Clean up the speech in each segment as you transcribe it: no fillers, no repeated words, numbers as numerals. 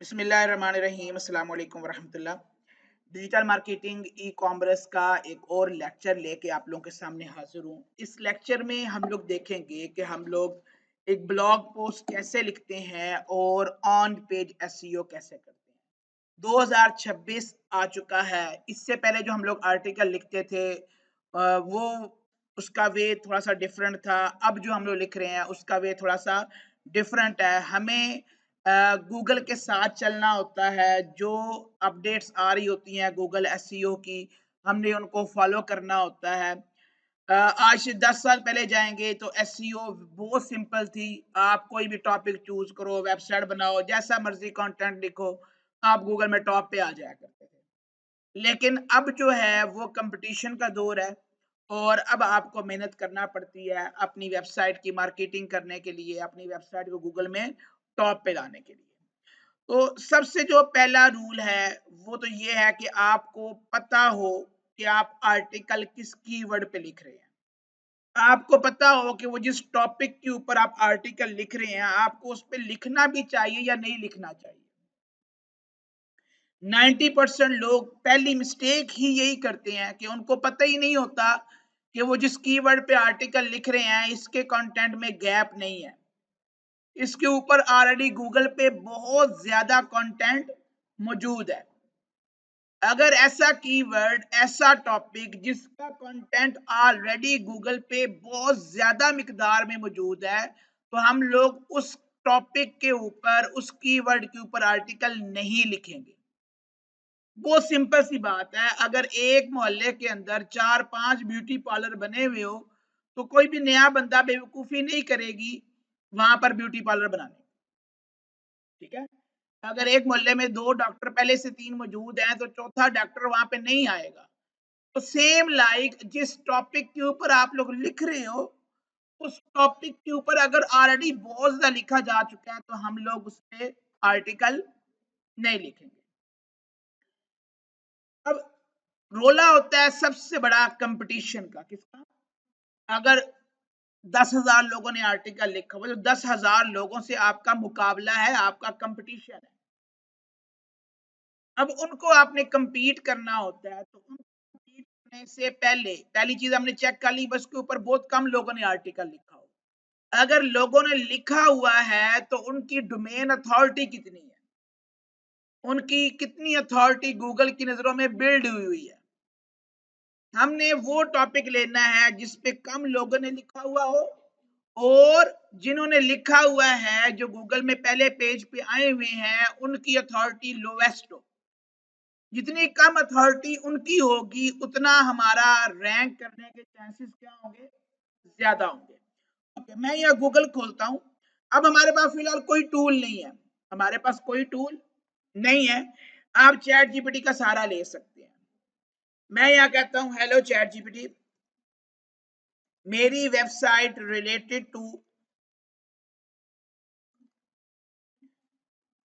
बिस्मिल्लाहिर्रहमानिर्रहीम अस्सलाम वालेकुम वरहमतुल्लाह। डिजिटल मार्केटिंग ई कॉमर्स का एक और लेक्चर लेके आप लोगों के सामने हाजिर हूँ। इस लेक्चर में हम लोग देखेंगे कि हम लोग एक ब्लॉग पोस्ट कैसे लिखते हैं और ऑन पेज एसईओ कैसे करते हैं। 2026 आ चुका है। इससे पहले जो हम लोग आर्टिकल लिखते थे वो उसका वे थोड़ा सा डिफरेंट था। अब जो हम लोग लिख रहे हैं उसका वे थोड़ा सा डिफरेंट है। हमें गूगल के साथ चलना होता है। जो अपडेट्स आ रही होती हैं गूगल एसईओ की, हमने उनको फॉलो करना होता है। आज से 10 साल पहले जाएंगे तो एसईओ बहुत सिंपल थी। आप कोई भी टॉपिक चूज करो, वेबसाइट बनाओ, जैसा मर्जी कंटेंट लिखो, आप गूगल में टॉप पे आ जाया करते थे। लेकिन अब जो है वो कंपटीशन का दौर है और अब आपको मेहनत करना पड़ती है अपनी वेबसाइट की मार्केटिंग करने के लिए, अपनी वेबसाइट को गूगल में टॉप पे लाने के लिए। तो सबसे जो पहला रूल है वो तो ये है कि आपको पता हो कि आप आर्टिकल किस कीवर्ड पे लिख रहे हैं। आपको पता हो कि वो जिस टॉपिक के ऊपर आप आर्टिकल लिख रहे हैं आपको उस पर लिखना भी चाहिए या नहीं लिखना चाहिए। 90% लोग पहली मिस्टेक ही यही करते हैं कि उनको पता ही नहीं होता कि वो जिस कीवर्ड पे आर्टिकल लिख रहे हैं इसके कंटेंट में गैप नहीं है। इसके ऊपर ऑलरेडी गूगल पे बहुत ज्यादा कंटेंट मौजूद है। अगर ऐसा कीवर्ड, ऐसा टॉपिक जिसका कंटेंट ऑलरेडी गूगल पे बहुत ज्यादा मिकदार में मौजूद है तो हम लोग उस टॉपिक के ऊपर, उस कीवर्ड के ऊपर आर्टिकल नहीं लिखेंगे। बहुत सिंपल सी बात है। अगर एक मोहल्ले के अंदर 4-5 ब्यूटी पार्लर बने हुए हो तो कोई भी नया बंदा बेवकूफी नहीं करेगी वहां पर ब्यूटी पार्लर बनाने। ठीक है। अगर एक मोहल्ले में 2 डॉक्टर पहले से 3 मौजूद हैं तो चौथा डॉक्टर वहां पे नहीं आएगा। तो सेम लाइक जिस टॉपिक के ऊपर आप लोग लिख रहे हो उस टॉपिक के ऊपर अगर ऑलरेडी बहुत ज्यादा लिखा जा चुका है तो हम लोग उस पे आर्टिकल नहीं लिखेंगे। अब रोला होता है सबसे बड़ा कंपटीशन का। किसका? अगर 10,000 लोगों ने आर्टिकल लिखा हुआ तो 10,000 लोगों से आपका मुकाबला है, आपका कंपटीशन है। अब उनको आपने compete करना होता है तो उनको compete करने से पहले पहली चीज हमने चेक कर ली बस के ऊपर बहुत कम लोगों ने आर्टिकल लिखा हो। अगर लोगों ने लिखा हुआ है तो उनकी डोमेन अथॉरिटी कितनी है, उनकी कितनी अथॉरिटी गूगल की नजरों में बिल्ड हुई हुई है। हमने वो टॉपिक लेना है जिस पे कम लोगों ने लिखा हुआ हो और जिन्होंने लिखा हुआ है जो गूगल में पहले पेज पे आए हुए हैं उनकी अथॉरिटी लोवेस्ट हो। जितनी कम अथॉरिटी उनकी होगी उतना हमारा रैंक करने के चांसेस क्या होंगे, ज्यादा होंगे। ओके, मैं यह गूगल खोलता हूं। अब हमारे पास फिलहाल कोई टूल नहीं है, हमारे पास कोई टूल नहीं है। आप चैट जीपीटी का सहारा ले सकते हैं। मैं यहाँ कहता हूँ हेलो चैट जीपीटी, मेरी website related to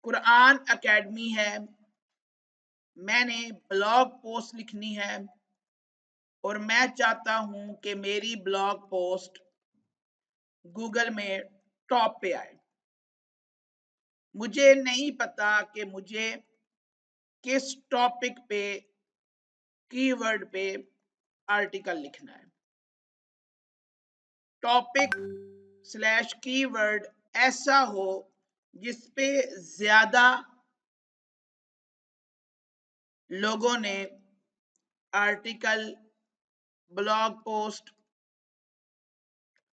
Quran academy है, मैंने ब्लॉग पोस्ट लिखनी है और मैं चाहता हूं कि मेरी ब्लॉग पोस्ट गूगल में टॉप पे आए। मुझे नहीं पता कि मुझे किस टॉपिक पे, कीवर्ड पे आर्टिकल लिखना है। टॉपिक स्लैश कीवर्ड ऐसा हो जिस पे ज्यादा लोगों ने आर्टिकल, ब्लॉग पोस्ट,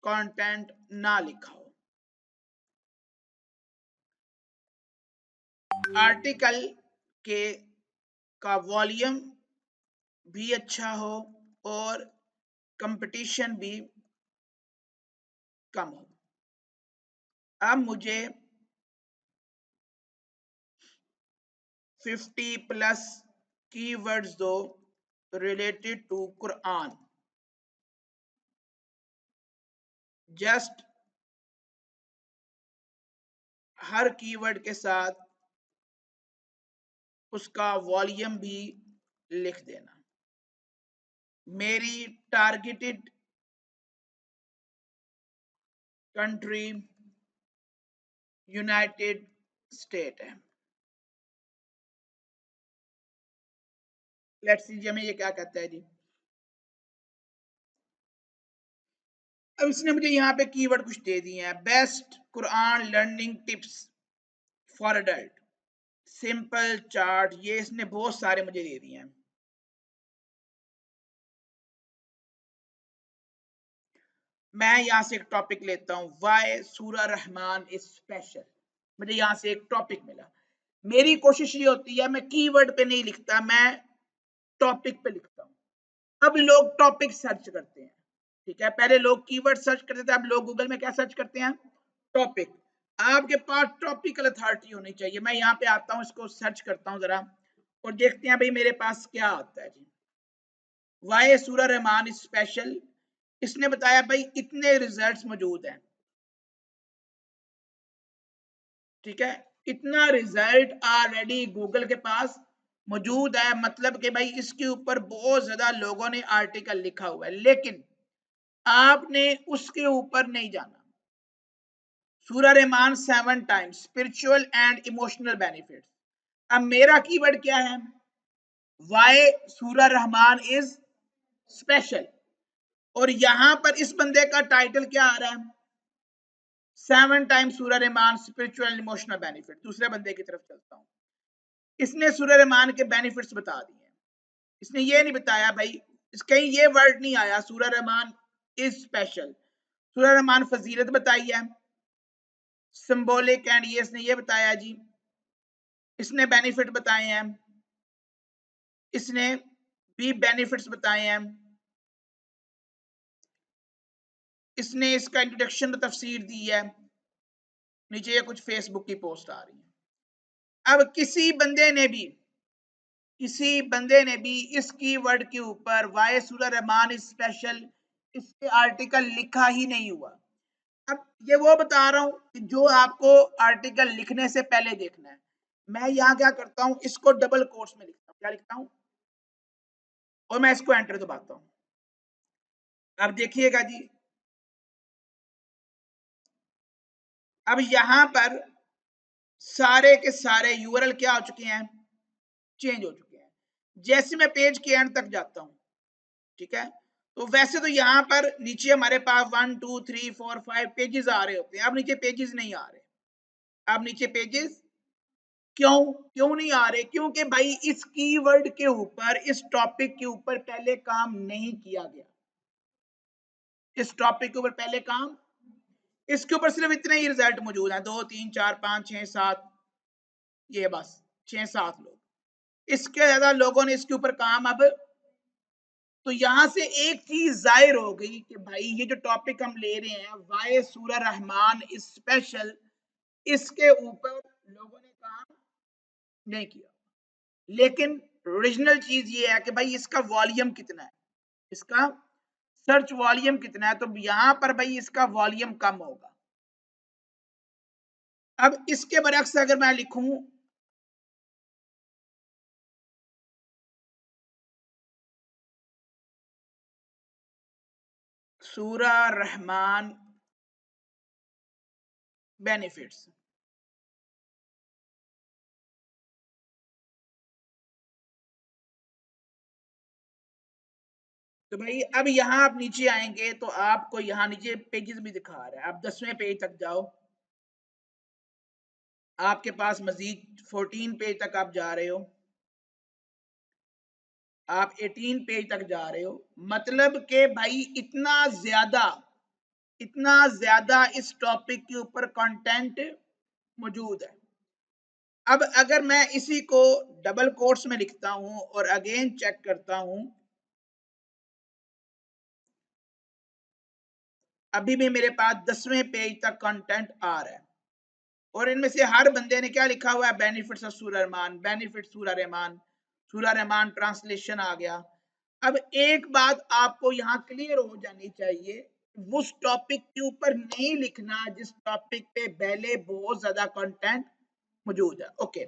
कंटेंट ना लिखा हो। आर्टिकल के का वॉल्यूम भी अच्छा हो और कंपटीशन भी कम हो। अब मुझे 50+ कीवर्ड्स दो रिलेटेड टू कुरान। जस्ट हर कीवर्ड के साथ उसका वॉल्यूम भी लिख देना। मेरी टारगेटेड कंट्री यूनाइटेड स्टेट है। लेट्स सी हमें ये क्या कहता है जी। अब इसने मुझे यहाँ पे कीवर्ड कुछ दे दिए हैं, best Quran learning tips for adult, simple chart, ये इसने बहुत सारे मुझे दे दिए हैं। मैं यहाँ से एक टॉपिक लेता हूँ, वाई सूरह रहमान इज स्पेशल। मुझे यहाँ से एक टॉपिक मिला। मेरी कोशिश ये होती है मैं कीवर्ड पे नहीं लिखता, मैं टॉपिक पे लिखता हूँ। अब लोग टॉपिक सर्च करते हैं, ठीक है, पहले लोग कीवर्ड सर्च करते थे, अब लोग गूगल में क्या सर्च करते हैं, टॉपिक। आपके पास टॉपिकल अथॉरिटी होनी चाहिए। मैं यहाँ पे आता हूँ, इसको सर्च करता हूँ जरा और देखते हैं भाई मेरे पास क्या आता है जी। वाई सूरह रहमान इज स्पेशल, इसने बताया भाई इतने रिजल्ट्स मौजूद हैं, ठीक है, इतना रिजल्ट ऑलरेडी गूगल के पास मौजूद है, मतलब कि भाई इसके ऊपर बहुत ज्यादा लोगों ने आर्टिकल लिखा हुआ है, लेकिन आपने उसके ऊपर नहीं जाना। सूरह Rahman 7 times spiritual and emotional benefits. अब मेरा कीवर्ड क्या है, वाई सूरह रहमान इज स्पेशल, और यहां पर इस बंदे का टाइटल क्या आ रहा है, 7 टाइम्स सूरह Rahman spiritual and emotional benefit. दूसरे बंदे की तरफ चलता हूं, इसने सूरह रहमान के बेनिफिट्स बता दिए, इसने ये नहीं बताया भाई, कहीं ये वर्ड नहीं आया सूरह रहमान इज स्पेशल। सूरह रहमान फजीलत बताई है, सिंबॉलिक एंड ये इसने ये बताया जी, इसने बेनिफिट बताए हैं, इसने भी बेनिफिट्स बताए हैं, इसने इसका इंट्रोडक्शन तफसीर दी है, नीचे ये कुछ फेसबुक की पोस्ट आ रही है। अब किसी बंदे ने भी इस कीवर्ड के ऊपर वाई सूरह रहमान इज स्पेशल, इसके आर्टिकल लिखा ही नहीं हुआ। अब ये वो बता रहा हूं कि जो आपको आर्टिकल लिखने से पहले देखना है। मैं यहाँ क्या करता हूँ, इसको डबल कोट्स में लिखता हूँ, क्या लिखता हूँ, और मैं इसको एंटर दबाता हूँ। अब देखिएगा जी, अब यहां पर सारे के सारे यूआरएल क्या हो चुके हैं, चेंज हो चुके हैं। जैसे मैं पेज के एंड तक जाता हूं, ठीक है, तो वैसे तो यहाँ पर नीचे हमारे पास 1 2 3 4 5 पेजेस आ रहे होते हैं, अब नीचे पेजेस नहीं आ रहे। अब नीचे पेजेस क्यों क्यों नहीं आ रहे, क्योंकि भाई इस कीवर्ड के ऊपर, इस टॉपिक के ऊपर पहले काम नहीं किया गया। इस टॉपिक के ऊपर पहले काम, इसके ऊपर सिर्फ इतने ही रिजल्ट मौजूद हैं, 2 3 4 5 6 7, ये बस 6 7 लोग, इसके ज्यादा लोगों ने इसके ऊपर काम। अब तो यहां से एक चीज जाहिर हो गई कि भाई ये जो टॉपिक हम ले रहे हैं, वाई सूरह रहमान इज स्पेशल, इसके ऊपर लोगों ने काम नहीं किया। लेकिन ओरिजिनल चीज ये है कि भाई इसका वॉल्यूम कितना है, इसका सर्च वॉल्यूम कितना है, तो यहां पर भाई इसका वॉल्यूम कम होगा। अब इसके बरक्स अगर मैं लिखूं, सूरह रहमान बेनिफिट्स, तो भाई अब यहां आप नीचे आएंगे तो आपको यहां नीचे पेजेस भी दिखा रहा है। आप 10वें पेज तक जाओ, आपके पास मजीद 14 पेज तक आप जा रहे हो, आप 18 पेज तक जा रहे हो, मतलब के भाई इतना ज्यादा इस टॉपिक के ऊपर कंटेंट मौजूद है। अब अगर मैं इसी को डबल कोट्स में लिखता हूं और अगेन चेक करता हूं, अभी भी मेरे पास 10वें पेज तक कंटेंट आ रहा है, और इनमें से हर बंदे ने क्या लिखा हुआ है, बेनिफिट्स ऑफ सूरह रहमान, बेनिफिट सूरह रहमान, सूरह रहमान ट्रांसलेशन आ गया। अब एक बात आपको यहाँ क्लियर हो जानी चाहिए, उस टॉपिक के ऊपर नहीं लिखना जिस टॉपिक पे पहले बहुत ज्यादा कंटेंट मौजूद है। ओके,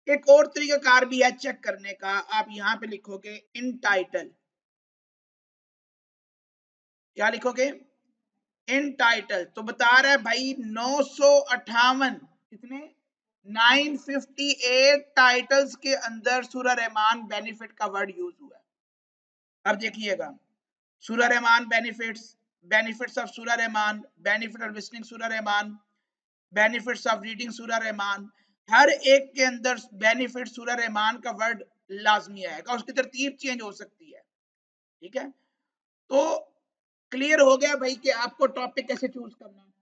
एक और तरीका कार भी है चेक करने का, आप यहाँ पे लिखोगे इन टाइटल, क्या लिखोगे, इन टाइटल, तो बता रहा है भाई 958, कितने, 958 टाइटल्स के अंदर सूरह रहमान बेनिफिट का वर्ड यूज हुआ है। अब देखिएगा, सूरह रहमान बेनिफिट्स, बेनिफिट्स ऑफ सूरह रहमान, बेनिफिट ऑफ लिसनिंग सूरह रहमान, बेनिफिट्स ऑफ रीडिंग सूरह रहमान, हर एक के अंदर बेनिफिट सूरह रहमान का वर्ड लाजमी आएगा, उसकी तरतीब चेंज हो सकती है। ठीक है, तो क्लियर हो गया भाई कि आपको टॉपिक कैसे चूज करना है।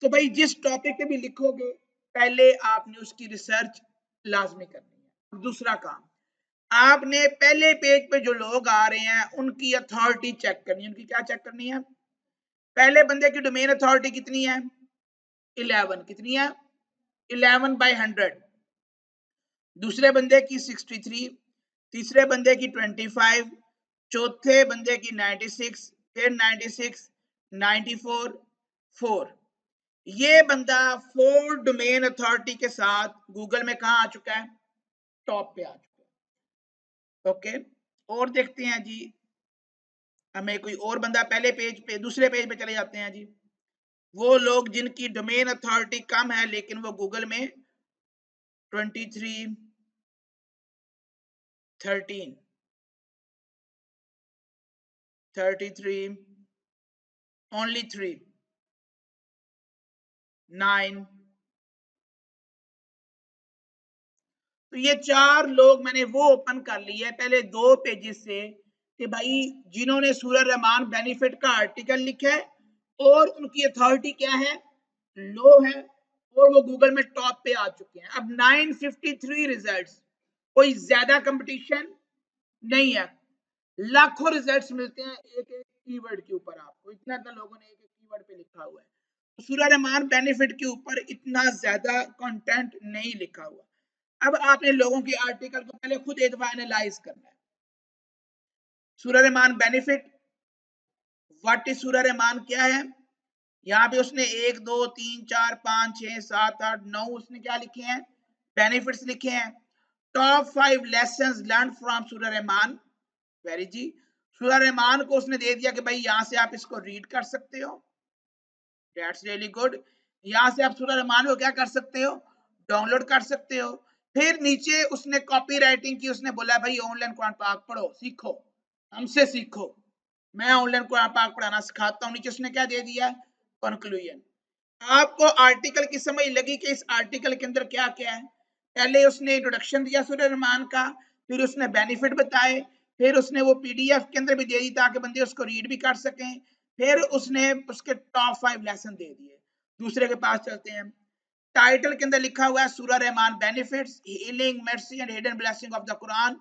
तो भाई जिस टॉपिक पे भी लिखोगे पहले आपने उसकी रिसर्च लाजमी करनी है। दूसरा काम, आपने पहले पेज पे जो लोग आ रहे हैं उनकी अथॉरिटी चेक करनी है। उनकी क्या चेक करनी है? पहले बंदे की डोमेन अथॉरिटी कितनी है? 11। कितनी है? 11/100। दूसरे बंदे की 63, तीसरे बंदे की 25, चौथे बंदे की 96, फिर 96, 94, 4। ये बंदा 4 डोमेन अथॉरिटी के साथ गूगल में कहां आ चुका है? टॉप पे आ चुका है। ओके, और देखते हैं जी, हमें कोई और बंदा पहले पेज पे, दूसरे पेज पे चले जाते हैं जी। वो लोग जिनकी डोमेन अथॉरिटी कम है लेकिन वो गूगल में 23, 13, 33, only 3, 9। तो ये 4 लोग मैंने वो ओपन कर लिए है पहले 2 पेजेस से कि भाई जिन्होंने सूरह रहमान बेनिफिट का आर्टिकल लिखा है और उनकी अथॉरिटी क्या है? लो है, और वो गूगल में टॉप पे आ चुके हैं। अब 953 रिजल्ट्स, कोई ज्यादा कंपटीशन नहीं है। लाखों रिजल्ट्स मिलते हैं एक एक कीवर्ड के ऊपर। आपको इतना लोगों ने एक एक कीवर्ड पे लिखा हुआ है, तो सूरह रहमान बेनिफिट के ऊपर इतना ज्यादा कंटेंट नहीं लिखा हुआ। अब आपने लोगों के आर्टिकल को पहले खुद एक दफा एनालाइज करना है। सूरह रहमान बेनिफिट, व्हाट इज सूरह रहमान, क्या है? यहाँ पे उसने 1 2 3 4 5 6 7 8 9 उसने क्या लिखे हैं? बेनिफिट्स लिखे हैं। टॉप 5 लेसन्स लर्न फ्रॉम सूरह रहमान, वेरी जी। सूरह रहमान को उसने दे दिया कि भाई यहाँ से आप इसको रीड कर सकते हो, दैट्स रियली गुड। यहाँ से आप सूरह रहमान को क्या कर सकते हो? डाउनलोड कर सकते हो। फिर नीचे उसने कॉपी राइटिंग की, उसने बोला भाई ऑनलाइन कुरान पाक पढ़ो, सीखो, हमसे सीखो, मैं ऑनलाइन कुरान पाक पढ़ाना सिखाता हूँ। नीचे उसने क्या दे दिया? कंक्लूजन। आपको आर्टिकल की समझ लगी कि इस आर्टिकल के अंदर क्या क्या है? पहले उसने इंट्रोडक्शन दिया सूरह रहमान का, फिर उसने बेनिफिट बताए, फिर उसने वो पीडीएफ के अंदर भी दे दी ताकि बंदे उसको रीड भी कर सकें, फिर उसने उसके टॉप 5 लेसन दे दिए। दूसरे के पास चलते हैं। टाइटल के अंदर लिखा हुआ है सूरह Rahman benefits, healing, mercy and hidden blessing of the Quran.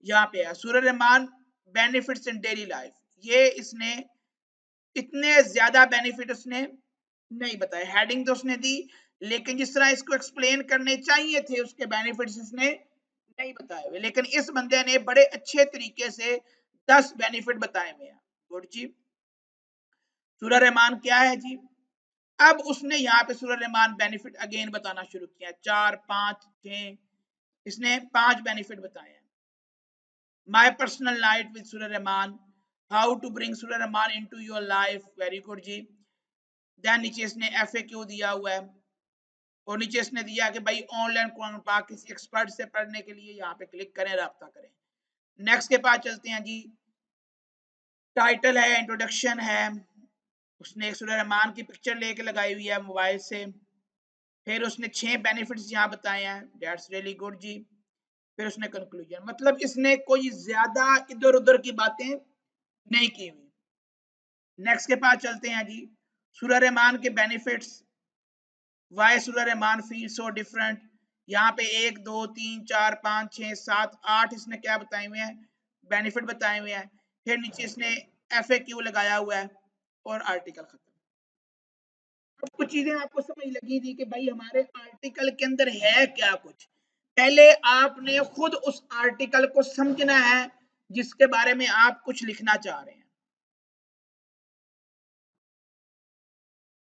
यहाँ पे है सूरह Rahman benefits in daily life. ये इसने इतने ज्यादा बेनिफिट उसने नहीं बताए। हेडिंग तो उसने दी, लेकिन जिस तरह इसको एक्सप्लेन करने चाहिए थे उसके बेनिफिट्स इसने नहीं बताए हुए। लेकिन इस बंदे ने बड़े अच्छे तरीके से 10 बेनिफिट बताए हुए हैं। गुड जी। सूरह रहमान क्या है जी? अब उसने यहाँ पे सूरह रहमान बेनिफिट अगेन बताना शुरू किया। 4 5 6 इसने 5 बेनिफिट बताए हैं। माय पर्सनल नाइट विद सूरह Rahman, how to bring Surah Rahman into your life, very good जी। देन नीचे इसने FAQ दिया हुआ है, और नीचे इसने दिया कि भाई ऑनलाइन कुरान पाक किसी एक्सपर्ट से पढ़ने के लिए यहाँ पे क्लिक करें, राब्ता करें। नेक्स्ट के पास चलते हैं जी। टाइटल है, इंट्रोडक्शन है, उसने एक सूरह रहमान की पिक्चर लेके लगाई हुई है मोबाइल से। फिर उसने 6 बेनिफिट्स यहाँ बताए हैं, दैट्स रियली गुड जी। फिर उसने कंक्लूजन, मतलब इसने कोई ज्यादा इधर उधर की बातें नहीं की हुई। नेक्स्ट के पास चलते हैं जी। सूरह रहमान के बेनिफिट्स, वाई सूरह रहमान फील सो डिफरेंट। यहाँ पे 1 2 3 4 5 6 7 8 इसने क्या बताए हुए हैं? बेनिफिट बताए हुए हैं। फिर नीचे इसने FAQ लगाया हुआ है, और आर्टिकल खत्म। अब कुछ चीजें आपको समझ लगी थी कि भाई हमारे आर्टिकल के अंदर है क्या कुछ। पहले आपने खुद उस आर्टिकल को समझना है जिसके बारे में आप कुछ लिखना चाह रहे हैं।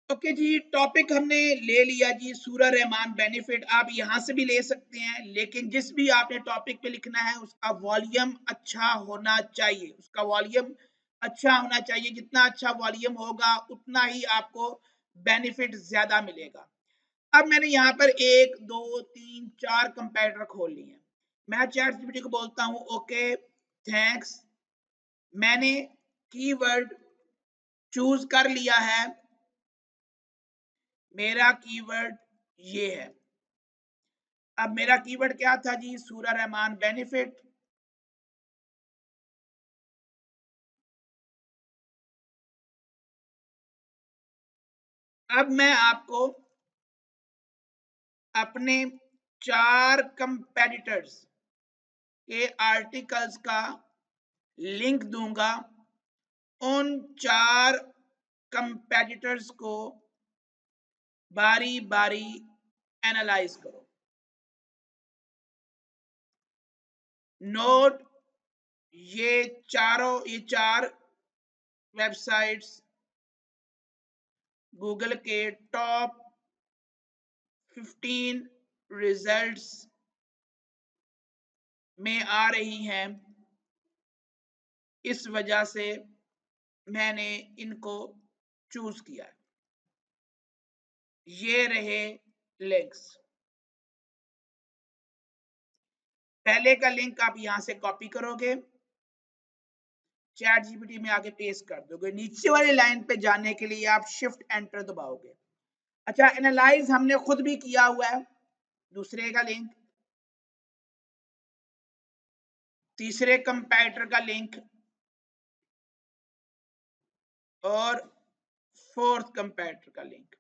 ओके जी, टॉपिक हमने ले लिया जी, सूरह रहमान बेनिफिट। आप यहां से भी ले सकते हैं, लेकिन जिस भी आपने टॉपिक पे लिखना है उसका वॉल्यूम अच्छा होना चाहिए, उसका वॉल्यूम अच्छा होना चाहिए। जितना अच्छा वॉल्यूम होगा उतना ही आपको बेनिफिट ज्यादा मिलेगा। अब मैंने यहाँ पर 1 2 3 4 कंपैरेटर खोल लिए हैं। मैं चैटजीपीटी को बोलता हूँ ओके थैंक्स, मैंने कीवर्ड चूज कर लिया है, मेरा कीवर्ड ये है। अब मेरा कीवर्ड क्या था जी? सूरा रहमान बेनिफिट। अब मैं आपको अपने 4 कंपेटिटर्स के आर्टिकल्स का लिंक दूंगा। उन 4 कंपेटिटर्स को बारी बारी एनालाइज करो। नोट ये 4 वेबसाइट्स गूगल के टॉप 15 रिजल्ट्स में आ रही हैं, इस वजह से मैंने इनको चूज किया है। ये रहे लिंक्स। पहले का लिंक आप यहां से कॉपी करोगे, चैट जीपीटी में आके पेस्ट कर दोगे। नीचे वाली लाइन पे जाने के लिए आप शिफ्ट एंटर दबाओगे। अच्छा, एनालाइज हमने खुद भी किया हुआ है। दूसरे का लिंक, तीसरे कंपैरेटर का लिंक और फोर्थ कंपैरेटर का लिंक,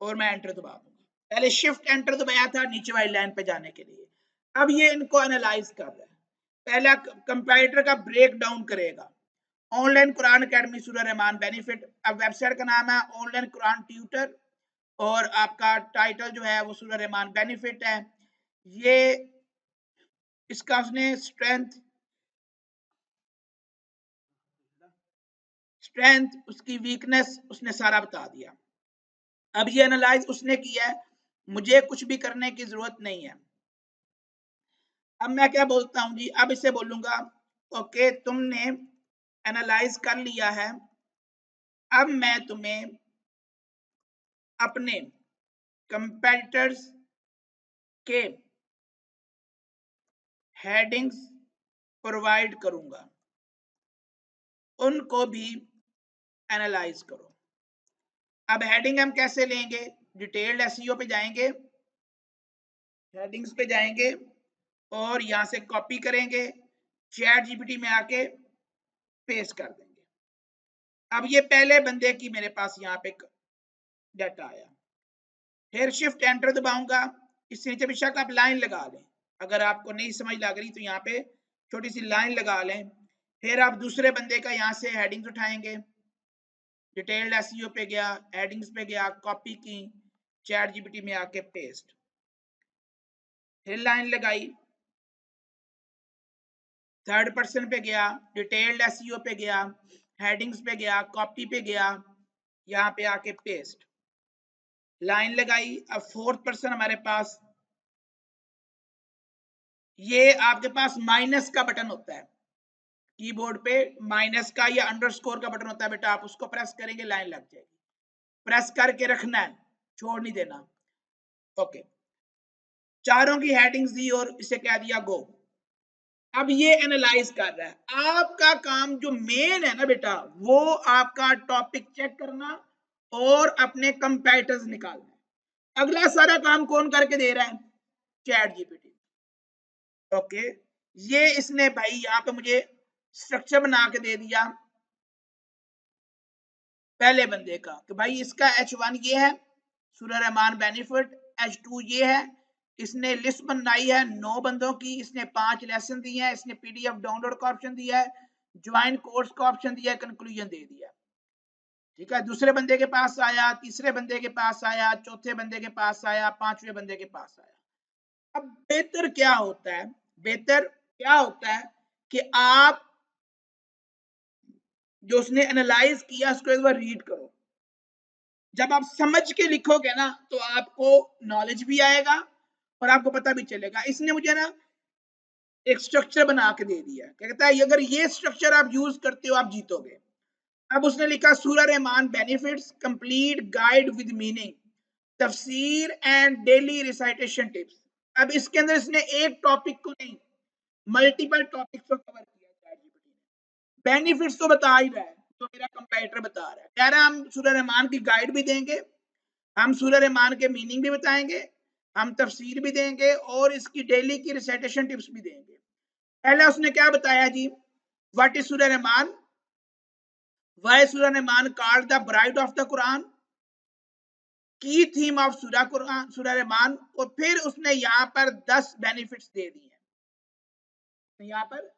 और मैं एंटर दबा दूंगा। पहले शिफ्ट एंटर दबाया था नीचे वाली लाइन पे जाने के लिए। अब ये इनको एनालाइज कर रहा है। पहला कंपैरेटर का ब्रेक डाउन करेगा। ऑनलाइन कुरान अकेडमी सूरा रहमान बेनिफिट। अब वेबसाइट का नाम है ऑनलाइन कुरान ट्यूटर और आपका टाइटल जो है वो सूरा रहमान बेनिफिट है। ये इसका उसने स्ट्रेंथ उसकी वीकनेस उसने सारा बता दिया। अब ये एनालाइज उसने किया है, मुझे कुछ भी करने की जरूरत नहीं है। अब मैं क्या बोलता हूं जी? अब इसे बोलूंगा ओके तुमने एनालाइज कर लिया है, अब मैं तुम्हें अपने कंपेटिटर्स के हेडिंग्स प्रोवाइड करूंगा, उनको भी एनालाइज करो। अब हेडिंग हम कैसे लेंगे? डिटेल्ड एसईओ पे जाएंगे, हेडिंग्स पे जाएंगे और यहां से कॉपी करेंगे, चैट जीपीटी में आके पेस्ट कर देंगे। अब ये पहले बंदे की मेरे पास यहाँ पे डाटा आया। फिर शिफ्ट एंटर दबाऊंगा। इससे नीचे बेशक आप लाइन लगा लें, अगर आपको नहीं समझ लग रही तो यहाँ पे छोटी सी लाइन लगा लें। फिर आप दूसरे बंदे का यहाँ से हेडिंग्स उठाएंगे, डिटेल्ड एसईओ पे गया, हेडिंग्स पे गया, कॉपी की, चैट जीपीटी में आके पेस्ट, फिर लाइन लगाई, थर्ड पर्सन पे गया, डिटेल्ड एसईओ पे गया, हेडिंग्स पे गया, कॉपी पे गया, यहाँ पे आके पेस्ट, लाइन लगाई। अब फोर्थ पर्सन हमारे पास, ये आपके पास माइनस का बटन होता है कीबोर्ड पे, माइनस का या अंडरस्कोर का बटन होता है बेटा, आप उसको प्रेस करेंगे लाइन लग जाएगी। प्रेस करके रखना है, छोड़ नहीं देना। ओके, चारों की हेडिंग्स दी और इसे कह दिया गो। अब ये एनालाइज कर रहा है। आपका काम जो मेन है ना बेटा, वो आपका टॉपिक चेक करना और अपने कंपैरेटर्स निकालना। अगला सारा काम कौन करके दे रहा है? Chat GPT. ओके, ये इसने भाई यहाँ पे मुझे स्ट्रक्चर बना के दे दिया पहले बंदे का कि भाई इसका H1 ये है, सूरा रहमान बेनिफिट, H2 ये है, इसने लिस्ट बनाई है 9 बंदों की, इसने 5 लेसन दिए हैं, इसने पीडीएफ डाउनलोड का ऑप्शन दिया है, ज्वाइन कोर्स का ऑप्शन दिया है, कंक्लूजन दे दिया। ठीक है, दूसरे बंदे के पास आया, तीसरे बंदे के पास आया, चौथे बंदे के पास आया, पांचवें बंदे के पास आया। अब बेहतर क्या होता है? बेहतर क्या होता है कि आप जो उसने एनालाइज किया उसको एक बार रीड करो। जब आप समझ के लिखोगे ना तो आपको नॉलेज भी आएगा और आपको पता भी चलेगा। इसने मुझे ना एक स्ट्रक्चर बना के दे दिया, कहता है अगर ये स्ट्रक्चर आप यूज करते हो आप जीतोगे। अब उसने लिखा सूरह Rahman benefits complete guide with meaning तफसीर एंड डेली रिसाइटेशन टिप्स। अब इसके अंदर इसने एक टॉपिक को नहीं, मल्टीपल टॉपिक्स को कवर किया। बेनिफिट्स तो बता ही रहा है, तो मेरा कंपैरेटर बता रहा है, कह रहा है हम सूरह रहमान की गाइड भी देंगे, हम सूरह रहमान के मीनिंग भी बताएंगे, हम तफसीर भी देंगे और इसकी डेली की रिसाइटेशन टिप्स भी देंगे। पहले उसने क्या बताया जी, व्हाट इज सूरह रहमान, व्हाई सूरह Rahman called the bride of the Quran, की थीम ऑफ सूरह कुरान सूरह रहमान, और फिर उसने यहाँ पर 10 बेनिफिट्स दे दिए हैं, यहाँ पर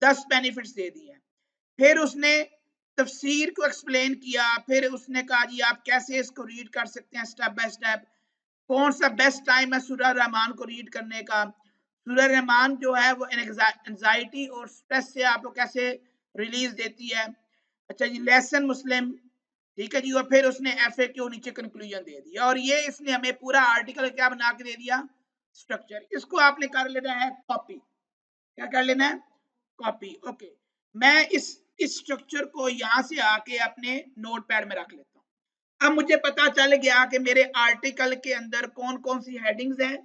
10 बेनिफिट्स दे दिए हैं। फिर उसने तफसीर को एक्सप्लेन किया, फिर उसने कहा जी आप कैसे इसको रीड कर सकते हैं स्टेप बाय स्टेप, कौन सा बेस्ट टाइम है सूरह रहमान को रीड करने का, सूरह रहमान जो है वो एंजाइटी और स्ट्रेस से आपको कैसे रिलीज देती है। अच्छा जी, लेसन मुस्लिम, ठीक है जी, और फिर उसने FAQ नीचे कंक्लूजन दे दिया, और ये इसने हमें पूरा आर्टिकल क्या बना के दे दिया, स्ट्रक्चर। इसको आपने कर लेना है कॉपी, क्या कर लेना है, कॉपी। ओके, मैं इस स्ट्रक्चर को यहां से आके अपने नोटपैड में रख लेता हूं। अब मुझे पता चल गया कि मेरे आर्टिकल के अंदर कौन कौन सी हेडिंग्स हैं,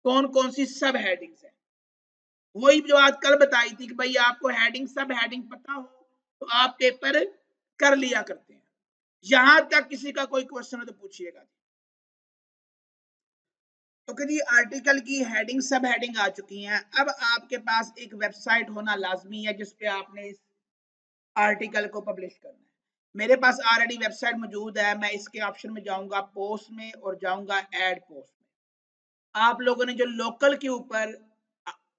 कौन कौन सी सब हेडिंग्स हैं। वही जो आज कल बताई थी कि भाई आपको हेडिंग सब हेडिंग पता हो तो आप पेपर कर लिया करते हैं। यहां तक किसी का कोई क्वेश्चन हो तो पूछिएगा। ओके जी, आर्टिकल की हेडिंग सब हेडिंग आ चुकी हैं। अब आपके पास एक वेबसाइट होना लाजमी है जिसपे आपने इस आर्टिकल को पब्लिश करना है। मेरे पास ऑलरेडी वेबसाइट मौजूद है, मैं इसके ऑप्शन में जाऊंगा पोस्ट में और जाऊंगा ऐड पोस्ट में। आप लोगों ने जो लोकल के ऊपर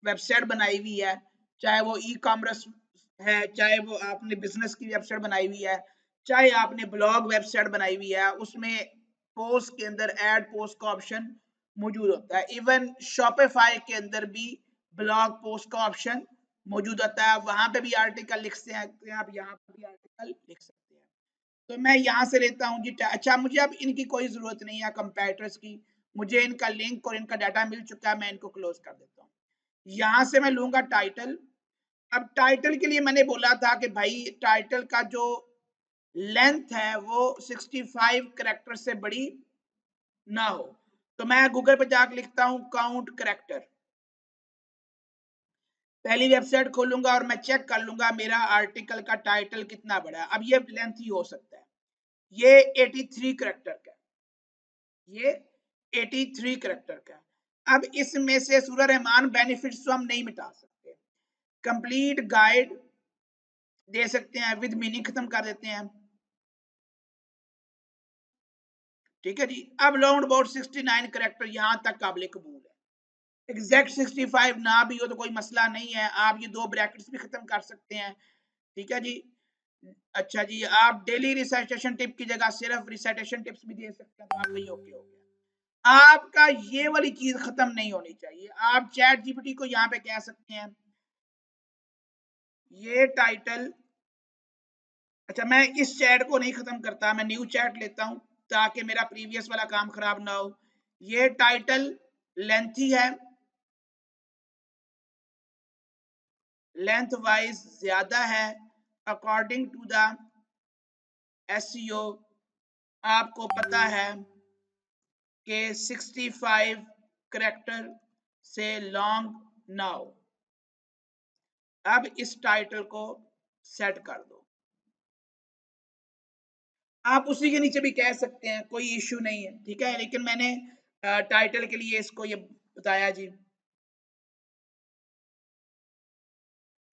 वेबसाइट बनाई हुई है, चाहे वो ई कॉमर्स है, चाहे वो आपने बिजनेस की वेबसाइट बनाई हुई है, चाहे आपने ब्लॉग वेबसाइट बनाई हुई है, उसमें पोस्ट के अंदर ऐड पोस्ट का ऑप्शन मौजूद होता है। इवन शॉपिफाई के अंदर भी ब्लॉग पोस्ट का ऑप्शन मौजूद होता है, वहां पे भी आर्टिकल लिख सकते हैं आप, यहाँ पर भी आर्टिकल लिख सकते हैं। तो मैं यहाँ से लेता हूँ जी। अच्छा, मुझे अब इनकी कोई जरूरत नहीं है कंपैरेटर्स की, मुझे इनका लिंक और इनका डाटा मिल चुका है, मैं इनको क्लोज कर देता हूँ। यहाँ से मैं लूंगा टाइटल। अब टाइटल के लिए मैंने बोला था कि भाई टाइटल का जो लेंथ है वो 65 कैरेक्टर से बड़ी ना हो, तो मैं गूगल पे जाकर लिखता हूं काउंट कैरेक्टर। पहली वेबसाइट खोलूंगा और मैं चेक कर लूंगा मेरा आर्टिकल का टाइटल कितना बड़ा है। अब ये लेंथ ही हो सकता है, ये 83 कैरेक्टर का, ये 83 कैरेक्टर का। अब इसमें से सूरह रहमान बेनिफिट्स तो हम नहीं मिटा सकते, कंप्लीट गाइड दे सकते हैं, विद मीनिंग खत्म कर देते हैं, ठीक है जी। अब राउंड अबाउट 69 कैरेक्टर यहां तक काबिल कबूल है। एग्जैक्ट 65 ना भी हो तो कोई मसला नहीं है, आप ये दो ब्रैकेट्स भी खत्म कर सकते हैं, ठीक है जी। अच्छा जी, आप डेली रिसाइटेशन टिप की जगह सिर्फ रिसाइटेशन टिप्स भी दे सकते हैं, तो आपका ये ओके हो गया। आपका ये वाली चीज खत्म नहीं होनी चाहिए। आप चैट जीपीटी को यहाँ पे कह सकते हैं ये टाइटल, अच्छा मैं इस चैट को नहीं खत्म करता, मैं न्यू चैट लेता हूं ताकि मेरा प्रीवियस वाला काम खराब ना हो। ये टाइटल लेंथी है, लेंथ वाइज ज्यादा है, अकॉर्डिंग टू द एसईओ आपको पता है कि 65 करेक्टर से लॉन्ग ना हो। अब इस टाइटल को सेट कर दो, आप उसी के नीचे भी कह सकते हैं, कोई इश्यू नहीं है, ठीक है, लेकिन मैंने टाइटल के लिए इसको ये बताया जी।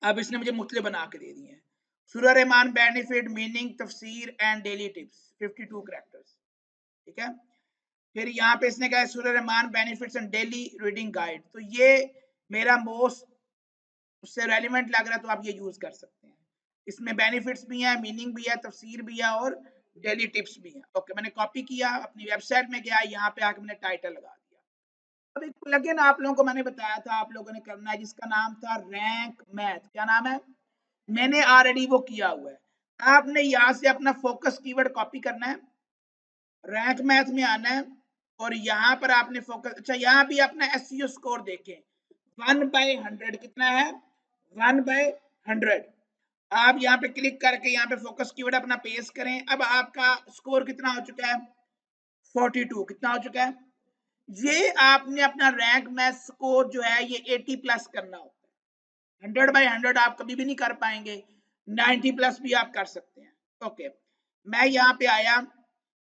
अब इसने मुझे मुख्तलिफ बना के दे दिए हैं, सूरह रहमान बेनिफिट मीनिंग तफसीर एंड डेली टिप्स 52 कैरेक्टर्स, ठीक है। फिर यहाँ पे इसने कहा सूरह Rahman benefits and daily reading guide, तो ये मेरा मोस्ट उससे रेलिवेंट लग रहा है, तो आप ये यूज कर सकते हैं। इसमें बेनिफिट्स भी हैं, मीनिंग भी है, तफसीर भी है और डेली टिप्स भी हैं। ओके, मैंने कॉपी किया, अपनी वेबसाइट में गया, यहाँ पे आके मैंने टाइटल लगा दिया। अब एक प्लगइन आप लोगों को मैंने बताया था आप लोगों ने करना है, जिसका नाम था रैंक मैथ। क्या नाम है, मैंने ऑलरेडी वो किया हुआ है। आपने यहाँ से अपना फोकस कीवर्ड कॉपी करना है, रैंक मैथ में आना है और यहाँ पर आपने फोकस, अच्छा यहाँ भी अपना एसईओ स्कोर देखें, 1/100 कितना है, 1/100। आप यहाँ पे क्लिक करके यहाँ पे फोकस कीवर्ड अपना पेस्ट करें। अब आपका स्कोर कितना हो चुका है? 42। कितना हो चुका है? ये आपने अपना रैंक में स्कोर जो है ये 80 प्लस करना होता है। 100 बाई 100 आप कभी भी नहीं कर पाएंगे, 90 प्लस भी आप कर सकते हैं। ओके, मैं यहाँ पे आया,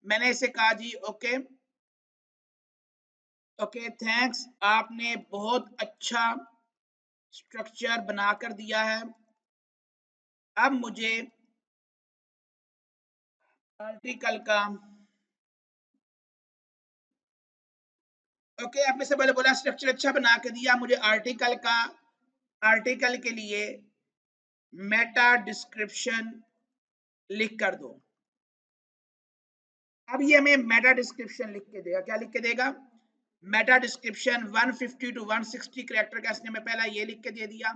मैंने इसे कहा जी ओके ओके थैंक्स, आपने बहुत अच्छा स्ट्रक्चर बनाकर दिया है। अब मुझे आर्टिकल का ओके आपने से पहले बोला स्ट्रक्चर अच्छा बना के दिया, मुझे आर्टिकल के लिए मेटा डिस्क्रिप्शन लिख कर दो। अब ये हमें मेटा डिस्क्रिप्शन लिख के देगा। क्या लिख के देगा? मेटा डिस्क्रिप्शन 150 टू 160 कैरेक्टर का इसने मैं पहला ये लिख के दे दिया।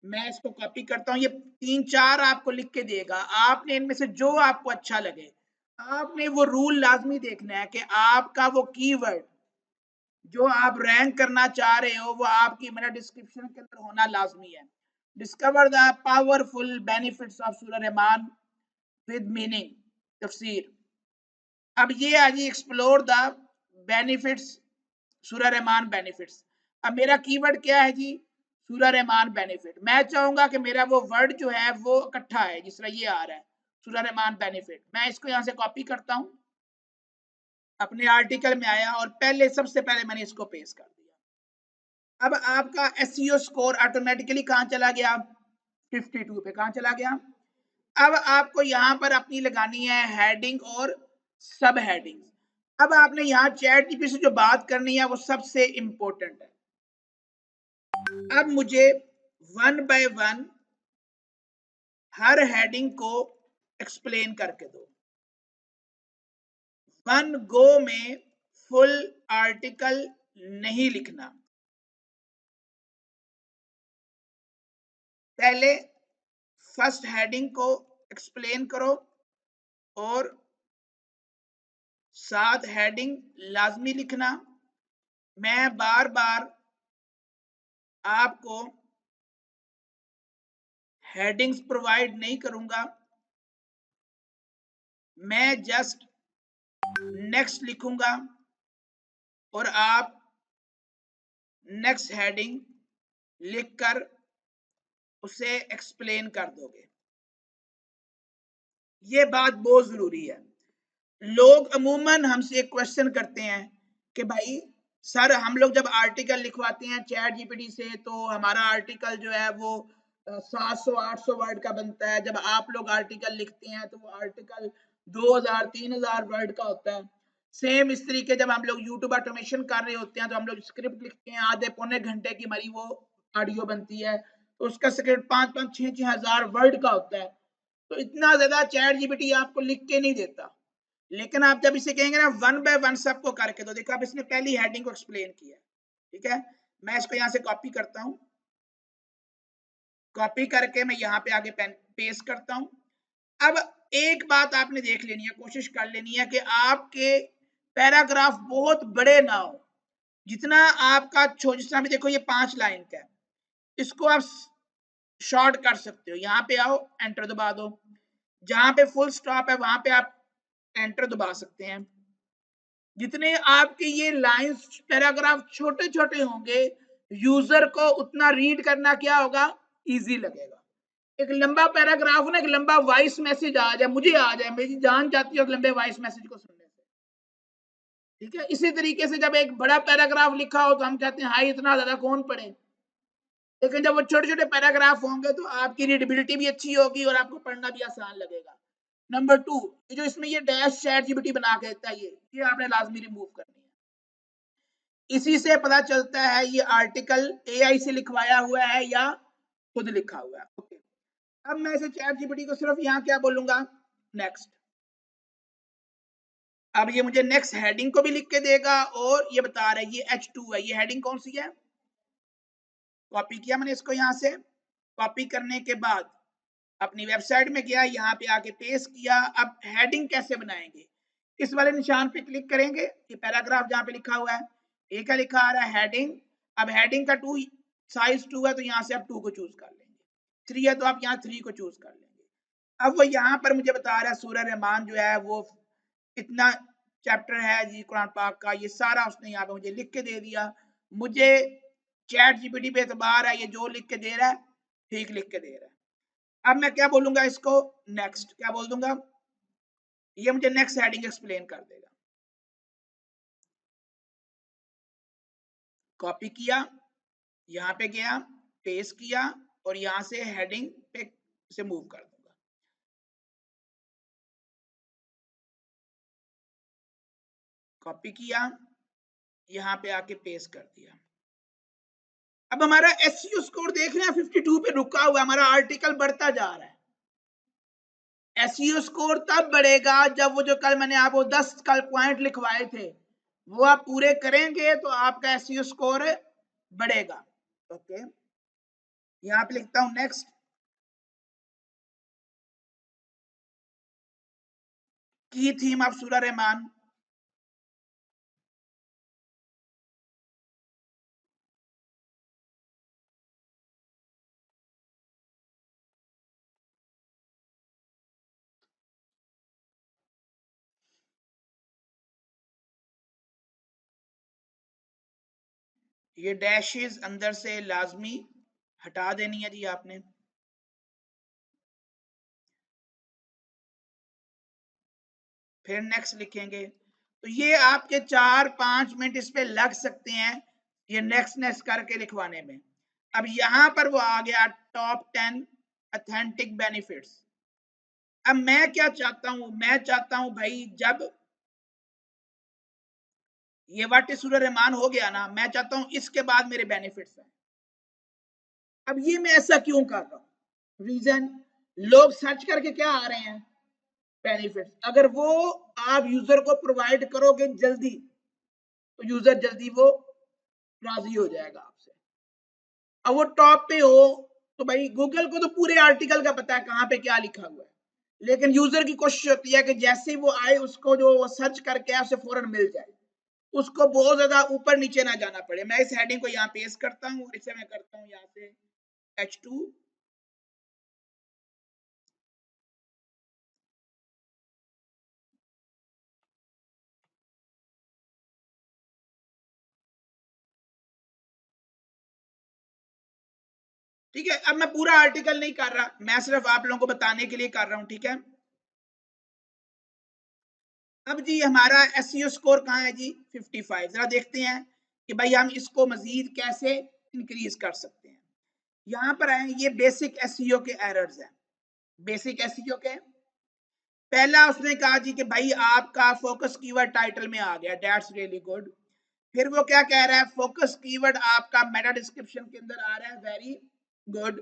मैं इसको कॉपी करता हूँ, ये 3-4 आपको लिख के देगा। आपने इनमें से जो आपको अच्छा लगे, आपने वो रूल लाजमी देखना है कि आपका वो कीवर्ड जो आप रैंक करना चाह रहे हो वो आपकी मेरा डिस्क्रिप्शन के अंदर होना लाजमी है। Discover the powerful benefits of सूरह रहमान विद मीनिंग, तफसीर। अब ये है जी एक्सप्लोर द बेनिफिट्स सूरह रहमान बेनिफिट्स। अब मेरा कीवर्ड क्या है जी? सूरह रहमान बेनिफिट। मैं चाहूंगा कि मेरा वो वर्ड जो है वो इकट्ठा है, जिस तरह ये आ रहा है सूरह रहमान बेनिफिट। मैं इसको यहाँ से कॉपी करता हूँ, अपने आर्टिकल में आया और पहले सबसे पहले मैंने इसको पेस्ट कर दिया। अब आपका एसईओ स्कोर ऑटोमेटिकली कहाँ चला गया? 52 पे। कहाँ चला गया? अब आपको यहाँ पर अपनी लगानी है हेडिंग और सब हेडिंग। अब आपने यहाँ चैट जीपीटी से जो बात करनी है वो सबसे इंपॉर्टेंट है। अब मुझे 1 बाय 1 हर हेडिंग को एक्सप्लेन करके दो। 1 गो में फुल आर्टिकल नहीं लिखना, पहले फर्स्ट हेडिंग को एक्सप्लेन करो और साथ हेडिंग लाजमी लिखना। मैं बार बार आपको हेडिंग्स प्रोवाइड नहीं करूंगा, मैं जस्ट नेक्स्ट लिखूंगा और आप नेक्स्ट हेडिंग लिखकर उसे एक्सप्लेन कर दोगे। ये बात बहुत जरूरी है। लोग अमूमन हमसे एक क्वेश्चन करते हैं कि भाई सर हम लोग जब आर्टिकल लिखवाते हैं चैट जीपीटी से तो हमारा आर्टिकल जो है वो 700-800 वर्ड का बनता है, जब आप लोग आर्टिकल लिखते हैं तो वो आर्टिकल 2000-3000 वर्ड का होता है। सेम इस तरीके जब हम लोग यूट्यूब ऑटोमेशन कर रहे होते हैं तो हम लोग स्क्रिप्ट लिखते हैं, आधे पौने घंटे की हमारी वो ऑडियो बनती है, तो उसका स्क्रिप्ट 5-5 6-6 हजार वर्ड का होता है। तो इतना ज्यादा चैट जीपीटी आपको लिख के नहीं देता। लेकिन आप जब इसे कहेंगे ना 1 बाय 1 सबको करके दो, देखो अब इसने पहली हेडिंग को एक्सप्लेन किया, ठीक है। मैं इसको यहाँ से कॉपी करता हूँ, कॉपी करके मैं यहाँ पे आगे पेस्ट करता हूँ। अब एक बात आपने देख लेनी है, कोशिश कर लेनी है कि आपके पैराग्राफ बहुत बड़े ना हो, जितना आपका जिस तरह भी देखो ये 5 लाइन का है, इसको आप शॉर्ट कर सकते हो। यहाँ पे आओ, एंटर दबा दो, जहां पे फुल स्टॉप है वहां पे आप एंटर दबा सकते हैं। जितने आपके ये लाइंस पैराग्राफ छोटे छोटे होंगे, यूजर को उतना रीड करना क्या होगा? इजी लगेगा। एक लंबा पैराग्राफ ना, एक लंबा वॉइस मैसेज आ जाए, मुझे आ जाए, मेरी जान जाती है लंबे वॉइस मैसेज को सुनने से, ठीक है। इसी तरीके से जब एक बड़ा पैराग्राफ लिखा हो तो हम कहते हैं हाई इतना ज्यादा कौन पढ़े, लेकिन जब वो छोटे छोटे पैराग्राफ होंगे तो आपकी रीडेबिलिटी भी अच्छी होगी और आपको पढ़ना भी आसान लगेगा। नंबर 2, ये जो इसमें ये डैश चैट जीपीटी बना के देता है, ये आपने लाजमी रिमूव करनी है। इसी से पता चलता है ये आर्टिकल एआई से लिखवाया हुआ है या खुद लिखा हुआ है। ओके, अब मैं इसे चैट जीपीटी को सिर्फ यहाँ क्या बोलूंगा? नेक्स्ट। अब ये मुझे नेक्स्ट हेडिंग को भी लिख के देगा और ये बता रहा है ये H2 है। ये हेडिंग कौन सी है? कॉपी किया मैंने इसको, यहाँ से कॉपी करने के बाद अपनी वेबसाइट में गया, यहाँ पे आके पेस्ट किया। अब हेडिंग कैसे बनाएंगे? इस वाले निशान पे क्लिक करेंगे, ये पैराग्राफ जहाँ पे लिखा हुआ है, एक का लिखा आ रहा है हेडिंग। अब हेडिंग का 2 साइज 2 है तो यहाँ से आप 2 को चूज कर लेंगे। 3 है तो आप यहाँ 3 को चूज कर लेंगे। अब वो यहाँ पर मुझे बता रहा है सूरह रहमान जो है वो इतना चैप्टर है जी कुरान पाक का, ये सारा उसने यहाँ पे मुझे लिख के दे दिया। मुझे चैट जीपीटी पे एतबार है, ये जो लिख के दे रहा है ठीक लिख के दे रहा है। अब मैं क्या बोलूंगा इसको, नेक्स्ट क्या बोल दूंगा, ये मुझे नेक्स्ट हेडिंग एक्सप्लेन कर देगा। कॉपी किया, यहाँ पे गया, पेस्ट किया और यहाँ से हेडिंग पे से मूव कर दूंगा। कॉपी किया, यहाँ पे आके पेस्ट कर दिया। अब हमारा एसईओ स्कोर देख रहे हैं 52 पे रुका हुआ, हमारा आर्टिकल बढ़ता जा रहा है। एसईओ स्कोर तब बढ़ेगा जब वो जो कल मैंने आपको 10 कल पॉइंट लिखवाए थे वो आप पूरे करेंगे तो आपका एसईओ स्कोर बढ़ेगा। ओके, यहाँ पे लिखता हूं नेक्स्ट। की थीम ऑफ सूरह रहमान, ये डैशेस अंदर से लाजमी हटा देनी है जी आपने। फिर नेक्स्ट लिखेंगे तो ये आपके 4-5 मिनट इस पे लग सकते हैं ये नेक्स्ट नेक्स्ट करके लिखवाने में। अब यहां पर वो आ गया टॉप 10 ऑथेंटिक बेनिफिट्स। अब मैं क्या चाहता हूं, मैं चाहता हूं भाई जब ये वाट सूरह रहमान हो गया ना, मैं चाहता हूं इसके बाद मेरे बेनिफिट्स हैं। अब ये मैं ऐसा क्यों कर रहा हूं, रीजन लोग सर्च करके क्या आ रहे हैं, बेनिफिट्स। अगर वो आप यूजर को प्रोवाइड करोगे जल्दी तो यूजर जल्दी वो राजी हो जाएगा आपसे। अब वो टॉप पे हो तो भाई गूगल को तो पूरे आर्टिकल का पता है कहाँ पे क्या लिखा हुआ है, लेकिन यूजर की कोशिश होती है कि जैसे ही वो आए उसको जो सर्च करके है उसे फौरन मिल जाए, उसको बहुत ज्यादा ऊपर नीचे ना जाना पड़े। मैं इस हेडिंग को यहाँ पेस्ट करता हूँ और इसे मैं करता हूँ यहाँ से H2। ठीक है, अब मैं पूरा आर्टिकल नहीं कर रहा, मैं सिर्फ आप लोगों को बताने के लिए कर रहा हूं। ठीक है, अब जी हमारा एसईओ स्कोर कहाँ है जी 55। जरा देखते हैं कि भाई हम इसको मजीद कैसे इंक्रीज कर सकते हैं। यहाँ पर आए, ये बेसिक एसईओ के एरर्स हैं। बेसिक एसईओ के पहला उसने कहा जी कि भाई आपका फोकस कीवर्ड टाइटल में आ गया, दैट्स रियली गुड। फिर वो क्या कह रहा है, फोकस कीवर्ड आपका मेटा डिस्क्रिप्शन के अंदर आ रहा है, वेरी गुड।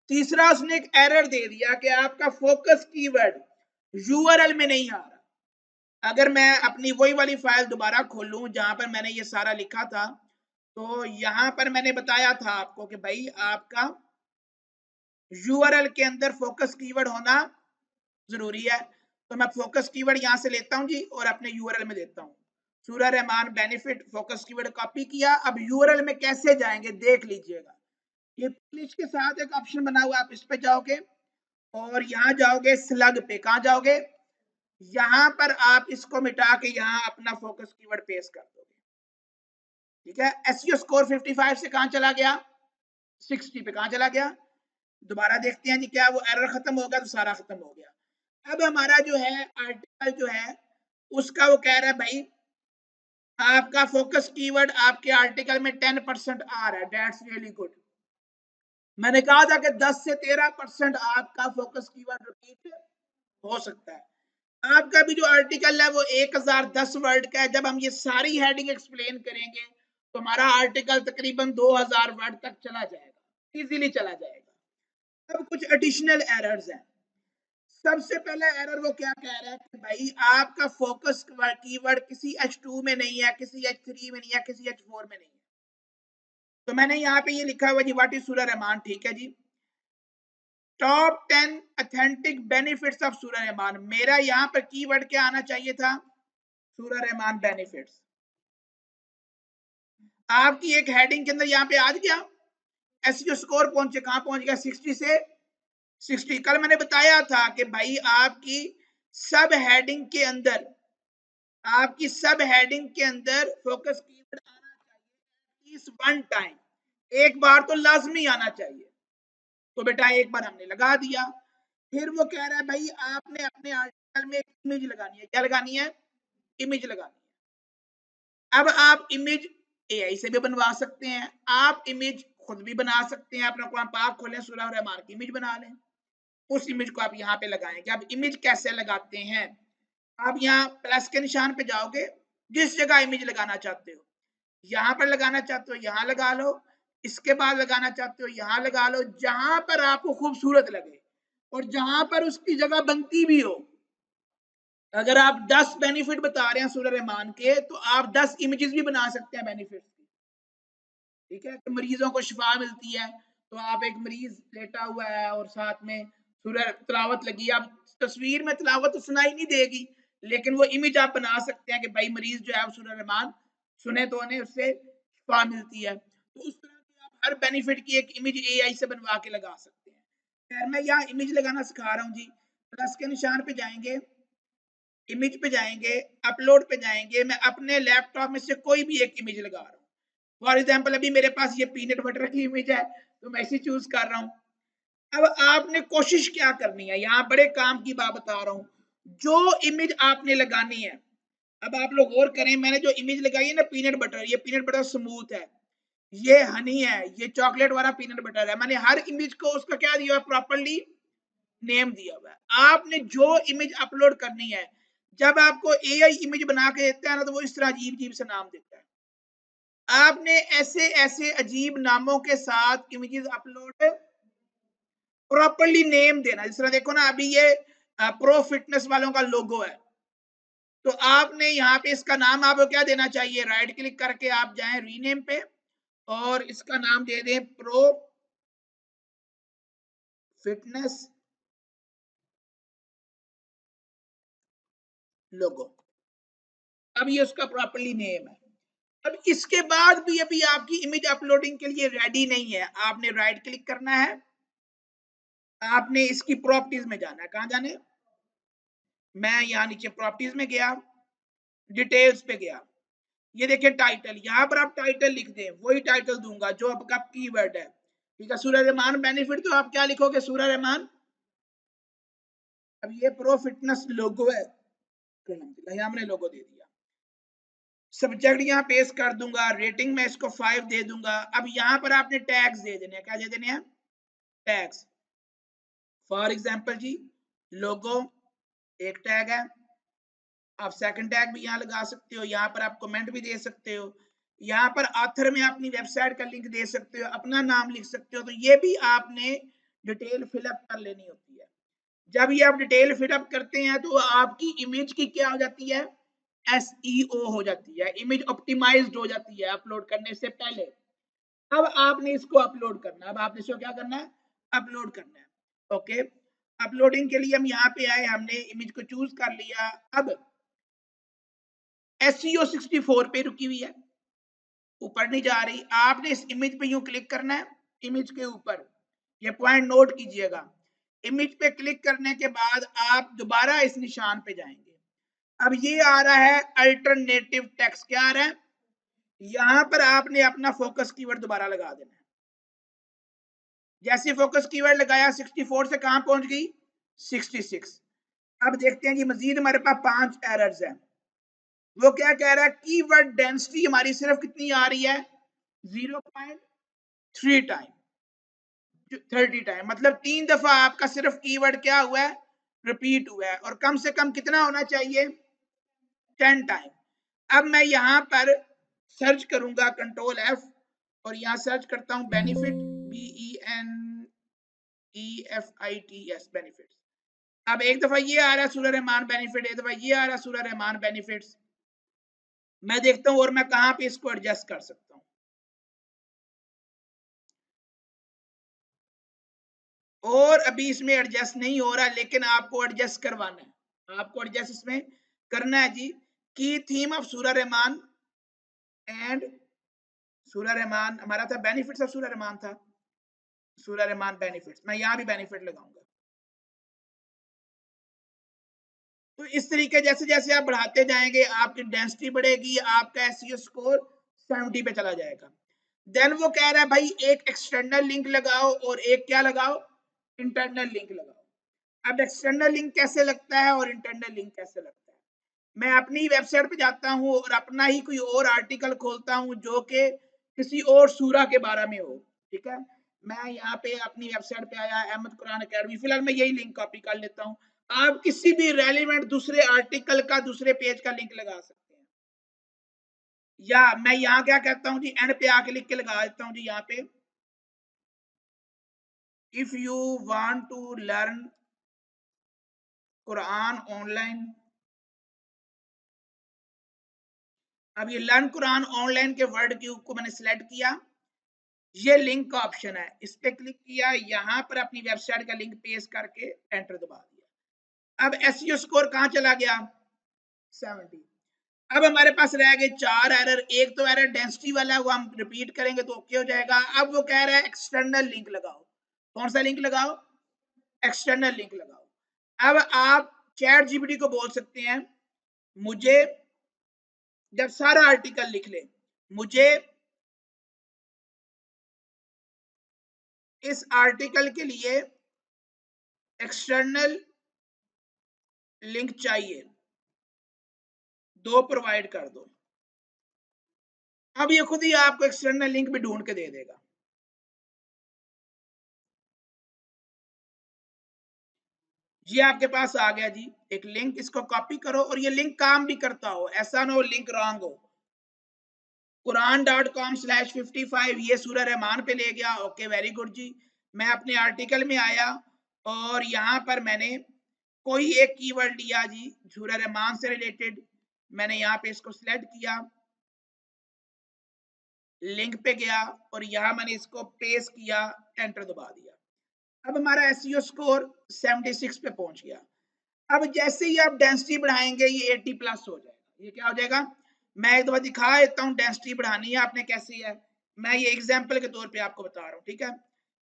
तीसरा उसने एक एरर दे दिया कि आपका फोकस कीवर्ड यूआरएल में नहीं आ रहा। अगर मैं अपनी वही वाली फाइल दोबारा खोलूं जहां पर मैंने ये सारा लिखा था, तो यहां पर मैंने बताया था आपको कि भाई आपका यूआरएल के अंदर फोकस कीवर्ड होना जरूरी है। तो मैं फोकस कीवर्ड यहां से लेता हूं जी और अपने यूआरएल में देता हूं, सूरह Rahman benefit focus keyword copy किया। अब यूआरएल में कैसे जाएंगे देख लीजिएगा, ये पब्लिश के साथ एक ऑप्शन बना हुआ, आप इस पे जाओगे और यहाँ जाओगे स्लग पे, कहाँ जाओगे, यहां पर आप इसको मिटा के यहाँ अपना फोकस कीवर्ड पेस्ट कर दोगे। ठीक है, एसईओ स्कोर 55 से कहां चला गया, 60 पे कहां चला गया। दोबारा देखते हैं जी क्या वो एरर खत्म हो गया, तो सारा खत्म हो गया। अब हमारा जो है आर्टिकल जो है उसका वो कह रहा है भाई आपका फोकस कीवर्ड आपके आर्टिकल में 10% आ रहा है, दैट्स रियली गुड। मैंने कहा था कि 10 से 13% आपका फोकस कीवर्ड रिपीट हो सकता है। आपका भी जो आर्टिकल है वो 1010 वर्ड का है। जब हम ये सारी हेडिंग एक्सप्लेन करेंगे तो हमारा आर्टिकल तकरीबन 2000 वर्ड तक चला जाएगा, इजीली चला जाएगा। अब कुछ एडिशनल एरर्स हैं। सबसे पहला एरर वो क्या कह रहा है कि भाई आपका फोकस कीवर्ड किसी H2 में नहीं है, किसी H3 में नहीं है, किसी H4 में नहीं है। तो मैंने यहाँ पे ये लिखा हुआ जी व्हाट इज सूरह रहमान। ठीक है जी, टॉप 10 ऑथेंटिक बेनिफिट्स ऑफ सूरह रहमान, मेरा यहाँ पर कीवर्ड क्या आना चाहिए था, सूरह रहमान बेनिफिट्स। आपकी एक हेडिंग के अंदर यहाँ पे आ गया, एसईओ स्कोर पहुंचे, कहां पहुंच गया 60 से 60। कल मैंने बताया था कि भाई आपकी सब हेडिंग के अंदर फोकस कीवर्ड आना चाहिए इस वन टाइम, एक बार तो लाजमी आना चाहिए। तो बेटा एक बार हमने लगा दिया, फिर वो कह रहा है भाई आपने अपने आर्टिकल में एक इमेज लगानी है। क्या लगानी है? इमेज लगानी है। अब आप इमेज एआई से भी बनवा सकते हैं, आप इमेज खुद भी बना सकते हैं। अपना कुरान पाक खोलें, सूरह रहमान की इमेज बना लें, उस इमेज को आप यहाँ पे लगाएंगे। अब इमेज कैसे लगाते हैं? आप यहाँ प्लस के निशान पे जाओगे, जिस जगह इमेज लगाना चाहते हो, यहाँ पर लगाना चाहते हो यहाँ लगा लो, इसके बाद लगाना चाहते हो यहाँ लगा लो, जहां पर आपको खूबसूरत लगे और जहां पर उसकी जगह बनती भी हो। अगर आप 10 बेनिफिट बता रहे हैं सूरह रहमान के, तो आप 10 इमेजेस भी बना सकते हैं बेनिफिट की। ठीक है, तो मरीजों को शिफा मिलती है, तो आप एक मरीज लेटा हुआ है और साथ में सूरह तिलावत लगी। अब तस्वीर में तिलावत तो सुनाई नहीं देगी, लेकिन वो इमेज आप बना सकते हैं कि भाई मरीज जो है सूरह रहमान सुने तो उन्हें उससे शिफा मिलती है। तो उस तरह की आप हर बेनिफिट की एक इमेज एआई से बनवा के लगा सकते हैं। खैर मैं यहाँ इमेज लगाना सिखा रहा हूँ जी। प्लस के निशान पे जाएंगे, इमेज पे जाएंगे, अपलोड पे जाएंगे, मैं अपने लैपटॉप में से कोई भी एक इमेज लगा रहा हूँ। फॉर एग्जाम्पल अभी मेरे पास ये पीनट बटर की इमेज है, तो मैं इसे चूज कर रहा हूँ। अब आपने कोशिश क्या करनी है, यहाँ बड़े काम की बात बता रहा हूँ, जो इमेज आपने लगानी है। अब आप लोग गौर करें, मैंने जो इमेज लगाई है ना पीनट बटर, ये पीनट बटर स्मूथ है, ये हनी है, ये चॉकलेट वाला पीनट बटर है। मैंने हर इमेज को उसका क्या दिया है, प्रॉपर्ली नेम दिया हुआ है। आपने जो इमेज अपलोड करनी है, जब आपको एआई इमेज बना के देता है ना, तो वो इस तरह अजीब अजीब से नाम देता है। आपने ऐसे ऐसे अजीब नामों के साथ इमेजेस अपलोड प्रॉपर्ली नेम देना। जिस तरह देखो ना, अभी ये प्रो फिटनेस वालों का लोगो है, तो आपने यहाँ पे इसका नाम आपको क्या देना चाहिए, राइट क्लिक करके आप जाएं रीनेम पे और इसका नाम दे दें प्रो फिटनेस लोगो। अब ये उसका प्रॉपर्ली नेम है। अब इसके बाद भी अभी आपकी इमेज अपलोडिंग के लिए रेडी नहीं है, आपने राइट क्लिक करना है, आपने इसकी प्रॉपर्टीज में जाना है। कहां जाने? मैं यहाँ नीचे प्रॉपर्टीज में गया, डिटेल्स पे गया, ये देखिए टाइटल, यहाँ पर आप टाइटल लिख दें, वही टाइटल दूंगा जो आपका कीवर्ड है। ठीक है, सूरह रहमान बेनिफिट, तो आप क्या लिखोगे, सूरह रहमान। अब ये प्रो फिटनेस लोगो है, यहाँ हमने लोगो दे दिया। सब्जेक्ट यहाँ पेश कर दूंगा, रेटिंग में इसको 5 दे दूंगा। अब यहाँ पर आपने टैग्स दे देने हैं। क्या दे देने हैं? टैग्स। फॉर एग्जाम्पल जी, लोगो एक टैग है, आप सेकंड टैग भी यहाँ लगा सकते हो, यहाँ पर आप कमेंट भी दे सकते हो, यहाँ पर ऑथर में अपनी वेबसाइट का लिंक दे सकते हो, अपना नाम लिख सकते हो। तो ये भी आपने डिटेल फिलअप कर लेनी होती है। जब ये आप डिटेल फिलअप करते हैं तो आपकी इमेज की क्या हो जाती है, एसईओ हो जाती है, इमेज ऑप्टिमाइज्ड हो जाती है अपलोड करने से पहले। अब आपने इसको अपलोड करना है, अब आपने इसको क्या करना है, अपलोड करना है। ओके, अपलोडिंग के लिए हम यहाँ पे आए, हमने इमेज को चूज कर लिया। अब SEO 64 पे रुकी हुई है, ऊपर नहीं जा रही। आपने इस इमेज पे यूं क्लिक करना है, इमेज के ऊपर, ये पॉइंट नोट कीजिएगा। इमेज पे क्लिक करने के बाद आप दोबारा इस निशान पे जाएंगे। अब ये आ रहा है अल्टरनेटिव टेक्स्ट, क्या आ रहा है, यहां पर आपने अपना फोकस कीवर्ड दोबारा लगा देना है। जैसे फोकस कीवर्ड लगाया, 64 से कहां पहुंच गई, 66। अब देखते हैं जी, मजीद हमारे पास 5 एरर्स हैं। वो क्या कह रहा है, कीवर्ड डेंसिटी हमारी सिर्फ कितनी आ रही है, 0.3 टाइम, 30 टाइम, मतलब 3 दफा आपका सिर्फ कीवर्ड क्या हुआ है, रिपीट हुआ है, और कम से कम कितना होना चाहिए, 10 टाइम। अब मैं यहां पर सर्च करूंगा, कंट्रोल F, और यहां सर्च करता हूं बेनिफिट, BENEFITS बेनिफिट। अब एक दफा ये आ रहा है सूरह रहमान बेनिफिट, एक दफा ये आ रहा है सूरह रहमान बेनिफिट्स। मैं देखता हूं और मैं कहां पे इसको एडजस्ट कर सकता हूं। और अभी इसमें एडजस्ट नहीं हो रहा, लेकिन आपको एडजस्ट करवाना है, आपको एडजस्ट इसमें करना है जी। की थीम ऑफ सूरह रहमान एंड सूरह रहमान हमारा था, बेनिफिट्स ऑफ सूरह रहमान था। सूरह रहमान बेनिफिट्स, मैं यहाँ भी बेनिफिट लगाऊंगा। तो इस तरीके जैसे जैसे आप बढ़ाते जाएंगे आपकी डेंसिटी बढ़ेगी, आपका एसईओ स्कोर 70 पे चला जाएगा। देन वो कह रहा है भाई एक एक्सटर्नल लिंक लगाओ और एक क्या लगाओ, इंटरनल लिंक लगाओ। अब एक्सटर्नल लिंक कैसे लगता है और इंटरनल लिंक कैसे लगता है, मैं अपनी वेबसाइट पे जाता हूँ और अपना ही कोई और आर्टिकल खोलता हूँ जो कि किसी और सूरा के बारे में हो, ठीक है। मैं यहाँ पे अपनी वेबसाइट पे आया अहमद कुरान अकेडमी, फिलहाल मैं यही लिंक कॉपी कर लेता हूँ। आप किसी भी रेलिवेंट दूसरे आर्टिकल का दूसरे पेज का लिंक लगा सकते हैं, या मैं यहाँ क्या कहता हूँ जी, एंड पे आके लिख के लगा देता हूँ जी यहाँ पे, if you want to learn Quran online. अब ये लर्न कुरान ऑनलाइन के वर्ड को मैंने सिलेक्ट किया, ये लिंक का ऑप्शन है, इस पे क्लिक किया, यहां पर अपनी वेबसाइट का लिंक पेस्ट करके एंटर दबा दिया। अब एसईओ स्कोर कहां चला गया, 70। अब हमारे पास रह गए 4 एरर, एक तो एरर डेंसिटी वाला, वो हम रिपीट करेंगे तो ओके हो जाएगा। अब वो कह रहा है एक्सटर्नल लिंक लगाओ, कौन सा लिंक लगाओ, एक्सटर्नल लिंक लगाओ। अब आप चैट जीपीटी को बोल सकते हैं मुझे, जब सारा आर्टिकल लिख ले, मुझे इस आर्टिकल के लिए एक्सटर्नल लिंक चाहिए, दो प्रोवाइड कर दो। अब ये खुद ही आपको एक्सटर्नल लिंक भी ढूंढ के दे देगा। ये आपके पास आ गया जी एक लिंक, इसको कॉपी करो, और ये लिंक काम भी करता हो, ऐसा ना हो लिंक रॉन्ग हो। quran.com/55 ये सूरह रहमान पे ले गया, ओके वेरी गुड जी। मैं अपने आर्टिकल में आया और यहाँ पर मैंने कोई एक कीवर्ड लिया जी सूरह रहमान से रिलेटेड, मैंने यहाँ पे इसको सिलेक्ट किया, लिंक पे गया और यहाँ मैंने इसको पेस्ट किया, एंटर दबा दिया। अब हमारा एसईओ स्कोर 76 पे पहुंच गया। अब जैसे ही आप डेंसिटी बढ़ाएंगे ये 80 प्लस हो जाएगा, ये क्या हो जाएगा, मैं एक दफा दिखा देता हूँ डेंसिटी बढ़ानी है आपने कैसी है, मैं ये एग्जांपल के तौर पे आपको बता रहा हूँ, ठीक है।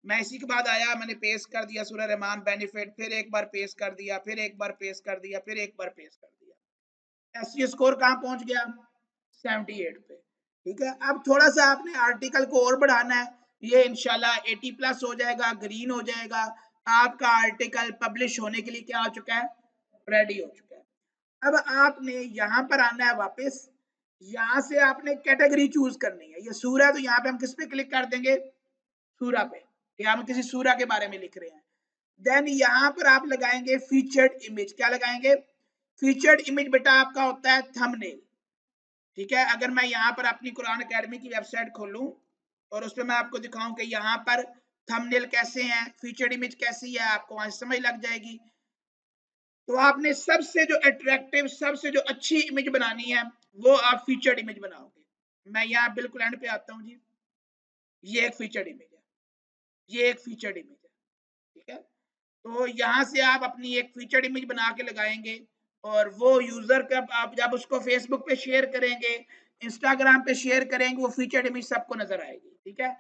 मैं इसी के बाद आया, मैंने पेस्ट कर दिया सूरह रहमान बेनिफिट, फिर एक बार पेस्ट कर दिया, फिर एक बार पेस्ट कर दिया, फिर एक बार पेस्ट कर दिया, एसईओ स्कोर कहाँ पहुंच गया, 78 पे, ठीक है। अब थोड़ा सा आपने आर्टिकल को और बढ़ाना है, ये इंशाल्लाह 80 प्लस हो जाएगा, ग्रीन हो जाएगा, आपका आर्टिकल पब्लिश होने के लिए क्या हो चुका है, रेडी हो चुका है। अब आपने यहाँ पर आना है वापस, यहाँ से आपने कैटेगरी चूज करनी है, ये सूरा है तो यहाँ पे हम किस पे क्लिक कर देंगे, सूरा पे, या हम किसी सूरा के बारे में लिख रहे हैं। देन यहाँ पर आप लगाएंगे फीचर्ड इमेज, क्या लगाएंगे, फीचर्ड इमेज बेटा आपका होता है थंबनेल, ठीक है। अगर मैं यहाँ पर अपनी कुरान अकेडमी की वेबसाइट खोलूं और उसमें मैं आपको दिखाऊं कि यहाँ पर थंबनेल कैसे हैं, फीचर्ड इमेज कैसी है, आपको वहां समझ लग जाएगी। तो आपने सबसे जो अट्रैक्टिव, सबसे जो अच्छी इमेज बनानी है वो आप फीचर्ड इमेज बनाओगे। मैं यहाँ बिल्कुल एंड पे आता हूँ जी, ये एक फीचर्ड इमेज है, ये एक फीचर्ड इमेज है, ठीक है। तो यहाँ से आप अपनी एक फीचर्ड इमेज बना के लगाएंगे और वो यूजर का आप जब उसको फेसबुक पे शेयर करेंगे, इंस्टाग्राम पे शेयर करेंगे, वो फीचर्ड इमेज सबको नजर आएगी, ठीक है।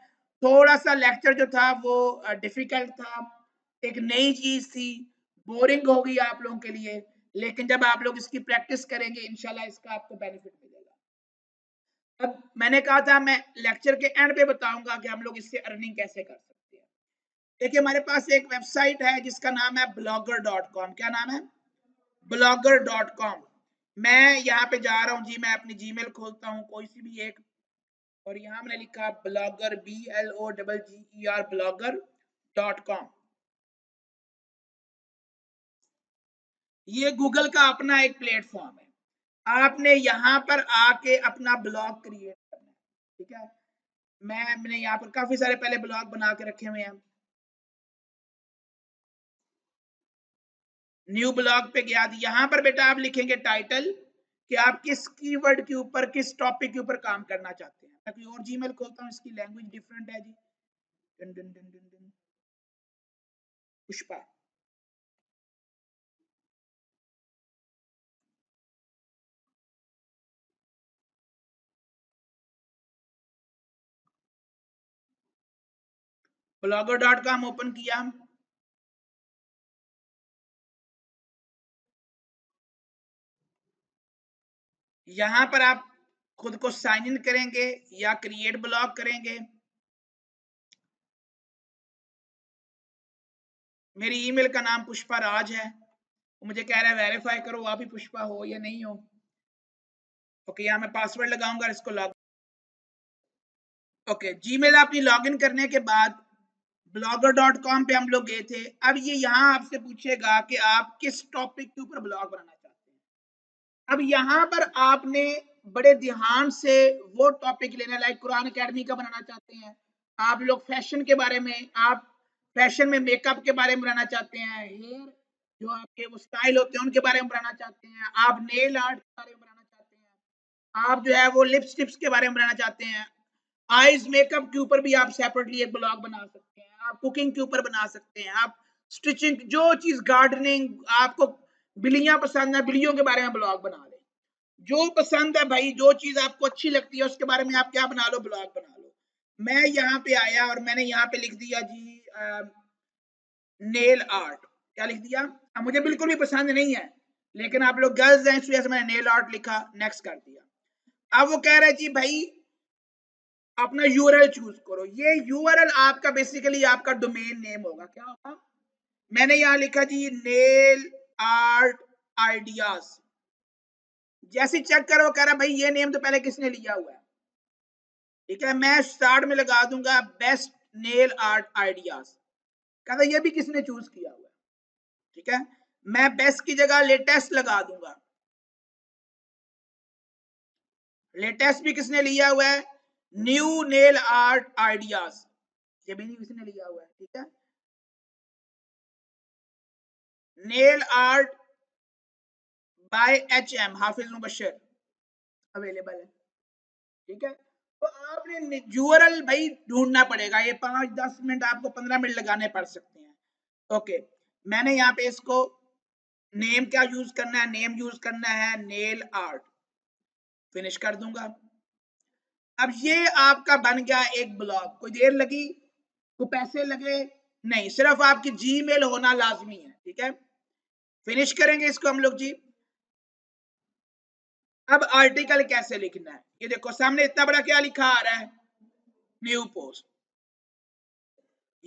थोड़ा सा लेक्चर जो था वो डिफिकल्ट था, एक नई चीज थी, बोरिंग हो गई आप लोगों के लिए, लेकिन जब आप लोग इसकी प्रैक्टिस करेंगे इंशाल्लाह इसका आपको बेनिफिट मिलेगा। अब मैंने कहा था मैं लेक्चर के एंड पे बताऊंगा कि हम लोग इससे अर्निंग कैसे कर सकते हैं। देखिए हमारे पास एक वेबसाइट है जिसका नाम है blogger.com, क्या नाम है, blogger.com। मैं यहाँ पे जा रहा हूँ जी, मैं अपनी जीमेल खोलता हूँ कोई सी भी एक, और यहाँ मैंने लिखा ब्लॉगर, BLOGGER blogger.com। ये गूगल का अपना एक प्लेटफॉर्म है, आपने यहाँ पर आके अपना ब्लॉग क्रिएट करना है, ठीक है। मैंने यहाँ पर काफी सारे पहले ब्लॉग बना के रखे हुए हैं। न्यू ब्लॉग पे गया, यहाँ पर बेटा आप लिखेंगे टाइटल कि आप किस कीवर्ड के ऊपर, किस टॉपिक के ऊपर काम करना चाहते हैं। मैं कोई और जीमेल खोलता हूँ, इसकी लैंग्वेज डिफरेंट है जी, done done done done done, Pushpa. blogger.com open किया, यहां पर आप खुद को साइन इन करेंगे या क्रिएट ब्लॉग करेंगे। मेरी ईमेल का नाम पुष्पा राज है, मुझे कह रहा है वेरीफाई करो आप ही पुष्पा हो या नहीं हो। ओके, यहाँ मैं पासवर्ड लगाऊंगा, इसको लॉग। ओके, जीमेल अपनी लॉगिन करने के बाद blogger.com पे हम लोग गए थे। अब ये यहाँ आपसे पूछेगा कि आप किस टॉपिक के ऊपर ब्लॉग बनाना चाहते हैं। अब यहाँ पर आपने बड़े ध्यान से वो टॉपिक लेना, लाइक कुरान अकेडमी का बनाना चाहते हैं आप लोग, फैशन के बारे में, आप फैशन में मेकअप के बारे में बनाना चाहते हैं, हेयर जो आपके वो स्टाइल होते हैं उनके बारे में बनाना चाहते हैं, आप नेल आर्ट के बारे में बनाना चाहते हैं, आप जो है वो लिपस्टिक्स के बारे में बनाना चाहते हैं, आईज मेकअप के ऊपर भी आप सेपरेटली एक ब्लॉग बना सकते हैं, आप कुकिंग के ऊपर बना सकते हैं, आप स्टिचिंग, जो चीज, गार्डनिंग, आपको बिल्लियां पसंद है बिल्लियों के बारे में ब्लॉग बना लें, जो पसंद है भाई, जो चीज आपको अच्छी लगती है उसके बारे में आप क्या बना लो, ब्लॉग बना लो। मैं यहाँ पे आया और मैंने यहाँ पे लिख दिया जी नेल आर्ट। क्या लिख दिया? अब मुझे बिल्कुल भी पसंद नहीं है, लेकिन आप लोग गर्ल्स हैं इसलिए मैंने नेल आर्ट लिखा, नेक्स्ट कर दिया। अब वो कह रहे हैं जी भाई अपना यूआरएल चूज करो। ये यूआरएल आपका बेसिकली आपका डोमेन नेम होगा। क्या होगा? मैंने यहां लिखा जी नेल आर्ट आइडियाज। जैसे चेक करो, कह रहा भाई ये नेम तो पहले किसने लिया हुआ है। ठीक है, मैं स्टार्ट में लगा दूंगा बेस्ट नेल आर्ट आइडियाज, कहता ये भी किसने चूज किया हुआ है। ठीक है, मैं बेस्ट की जगह लेटेस्ट लगा दूंगा, लेटेस्ट भी किसने लिया हुआ है, न्यू नेल आर्ट आइडियाज, ये भी किसने लिया हुआ है। ठीक है, nail art by HM Hafiz Mubashar available है। ठीक है, तो आपने यूआरएल भाई ढूंढना पड़ेगा, ये 5-10 मिनट आपको 15 मिनट लगाने पड़ सकते हैं। ओके, मैंने यहाँ पे इसको नेम क्या यूज करना है, नेम यूज करना है नेल आर्ट, फिनिश कर दूंगा। अब ये आपका बन गया एक ब्लॉग। कोई देर लगी, कोई पैसे लगे नहीं, सिर्फ आपकी जीमेल होना लाजमी है। ठीक है, फिनिश करेंगे इसको हम लोग जी। अब आर्टिकल कैसे लिखना है, ये देखो सामने इतना बड़ा क्या लिखा आ रहा है, न्यू पोस्ट।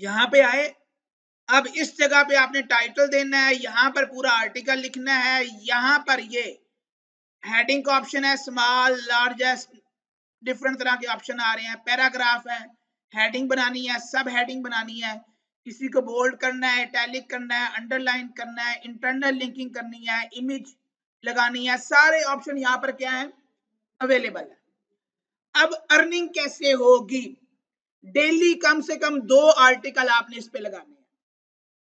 यहां पे आए, अब इस जगह पे आपने टाइटल देना है, यहां पर पूरा आर्टिकल लिखना है, यहां पर ये हेडिंग का ऑप्शन है, स्मॉल लार्जेस्ट डिफरेंट तरह के ऑप्शन आ रहे हैं, पैराग्राफ है, हेडिंग बनानी है, सब हेडिंग बनानी है, किसी को बोल्ड करना है, इटैलिक करना है, अंडरलाइन करना है, इंटरनल लिंकिंग करनी है, इमेज लगानी है, सारे ऑप्शन यहाँ पर क्या है, अवेलेबल है। अब अर्निंग कैसे होगी, डेली कम से कम 2 आर्टिकल आपने इस पे लगाने हैं,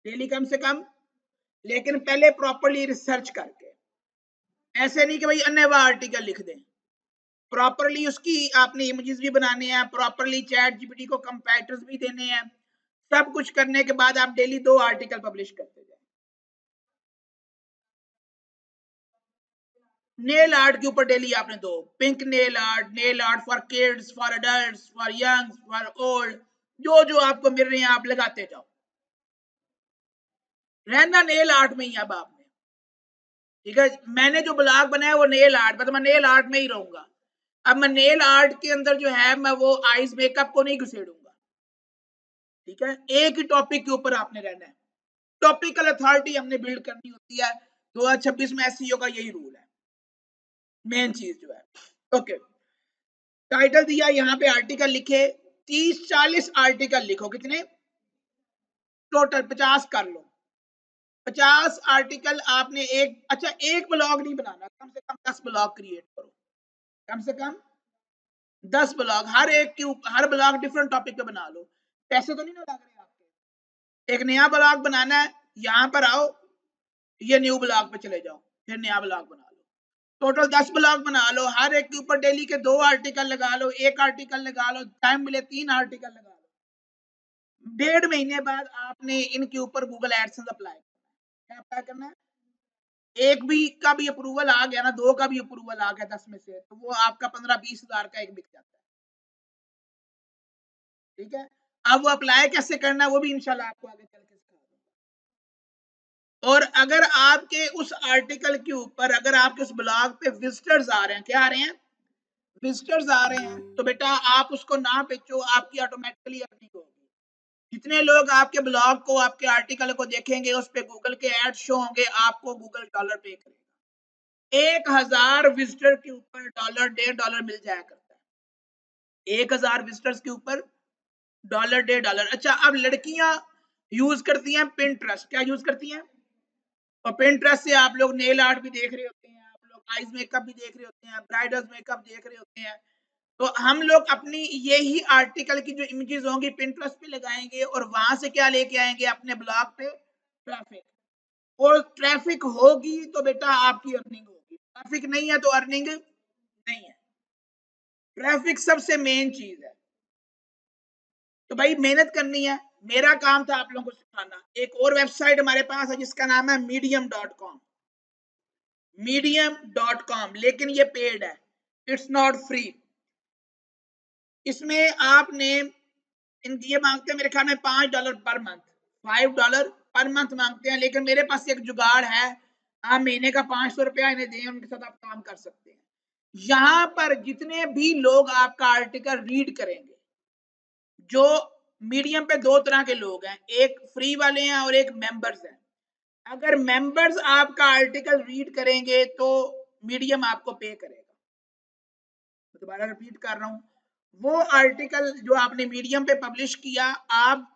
डेली कम से कम, लेकिन पहले प्रॉपर्ली रिसर्च करके, ऐसे नहीं कि भाई अन्य आर्टिकल लिख दें, प्रॉपरली उसकी आपने इमेजेस भी बनाने हैं, प्रॉपरली चैट जीपीटी को कंपैरेटर्स भी देने हैं, सब कुछ करने के बाद आप डेली 2 आर्टिकल पब्लिश करते जाए। नेल आर्ट के ऊपर डेली आपने 2, pink nail art for kids, for adults, for young, for old, जो जो आपको मिल रहे हैं आप लगाते जाओ, रहना नेल आर्ट में ही अब आपने। ठीक है, मैंने जो ब्लॉग बनाया वो नेल आर्ट, मतलब मैं नेल आर्ट में ही रहूंगा। अब मैं नेल आर्ट के अंदर जो है मैं वो आईज मेकअप को नहीं घुसेड़ूंगा। ठीक है, एक ही टॉपिक के ऊपर आपने रहना है, टॉपिकल अथॉरिटी हमने बिल्ड करनी होती है। 2026 में एसईओ का यही रूल है, मेन चीज जो है। ओके, टाइटल दिया, यहाँ पे आर्टिकल लिखे, 30-40 आर्टिकल लिखो, कितने टोटल, 50 कर लो, 50 आर्टिकल आपने एक, अच्छा एक ब्लॉग नहीं बनाना, कम से कम 10 ब्लॉग क्रिएट करो, कम से कम 10 ब्लॉग, हर एक के ऊपर, हर ब्लॉग डिफरेंट टॉपिक पे बना लो। पैसे तो नहीं ना लग रहे आपके, एक नया ब्लॉग बनाना है, यहाँ पर आओ, ये न्यू ब्लॉग पे चले जाओ, फिर नया ब्लॉग बना लो, टोटल 10 ब्लॉग बना लो, हर एक के ऊपर डेली के 2 आर्टिकल लगा लो, 1 आर्टिकल लगा लो, टाइम मिले 3 आर्टिकल लगा लो। 1.5 महीने बाद आपने इनके ऊपर गूगल एडसेंस अप्लाई करना है। क्या अप्लाई करना है? एक भी का भी अप्रूवल आ गया ना, 2 का भी अप्रूवल आ गया 10 में से, तो वो आपका 15-20 हजार का एक बिक जाता है। ठीक है, अब वो अप्लाई कैसे करना है वो भी इंशाल्लाह आपको आगे चल के सिखा दूंगा। और अगर आपके उस आर्टिकल के ऊपर, अगर आपके उस ब्लॉग पे विजिटर्स आ रहे हैं, क्या आ रहे हैं, विजिटर्स आ रहे हैं, तो बेटा आप उसको ना बेचो, आपकी ऑटोमेटिकली अर्निंग होगी। जितने लोग आपके ब्लॉग को, आपके आर्टिकल को देखेंगे, उस पे गूगल के एड शो होंगे, आपको गूगल डॉलर पे करेगा। 1000 विजिटर के ऊपर डॉलर, $1.5 मिल जाया करता है। 1000 विजिटर्स के ऊपर डॉलर, $1.5। अच्छा, अब लड़कियां यूज करती हैं पिंटरेस्ट। क्या यूज करती हैं? और पिंटरेस्ट से आप लोग नेल आर्ट भी देख रहे होते हैं, आप लोग आईज मेकअप भी देख रहे होते हैं, ब्राइडल्स मेकअप देख रहे होते हैं। तो हम लोग अपनी यही आर्टिकल की जो इमेजेस होंगी पिंटरेस्ट पे लगाएंगे और वहां से क्या लेके आएंगे अपने ब्लॉग पे, ट्रैफिक। और ट्रैफिक होगी तो बेटा आपकी अर्निंग होगी, ट्रैफिक नहीं है तो अर्निंग नहीं है। ट्रैफिक सबसे मेन चीज है। तो भाई मेहनत करनी है। मेरा काम था आप लोगों को सिखाना। एक और वेबसाइट हमारे पास है जिसका नाम है medium.com। medium.com, लेकिन ये पेड है, इट्स नॉट फ्री। इसमें आपने, ये मांगते हैं मेरे ख्याल में $5 पर मंथ, $5 पर मंथ मांगते हैं। लेकिन मेरे पास एक जुगाड़ है, आप महीने का 500 रुपया इन्हें दें, उनके साथ आप काम कर सकते हैं। यहां पर जितने भी लोग आपका आर्टिकल रीड करेंगे, जो मीडियम पे दो तरह के लोग हैं, एक फ्री वाले हैं और एक मेंबर्स हैं। अगर मेंबर्स आपका आर्टिकल रीड करेंगे तो मीडियम आपको पे करेगा। दोबारा रिपीट कर रहा हूं, वो आर्टिकल जो आपने मीडियम पे पब्लिश किया, आप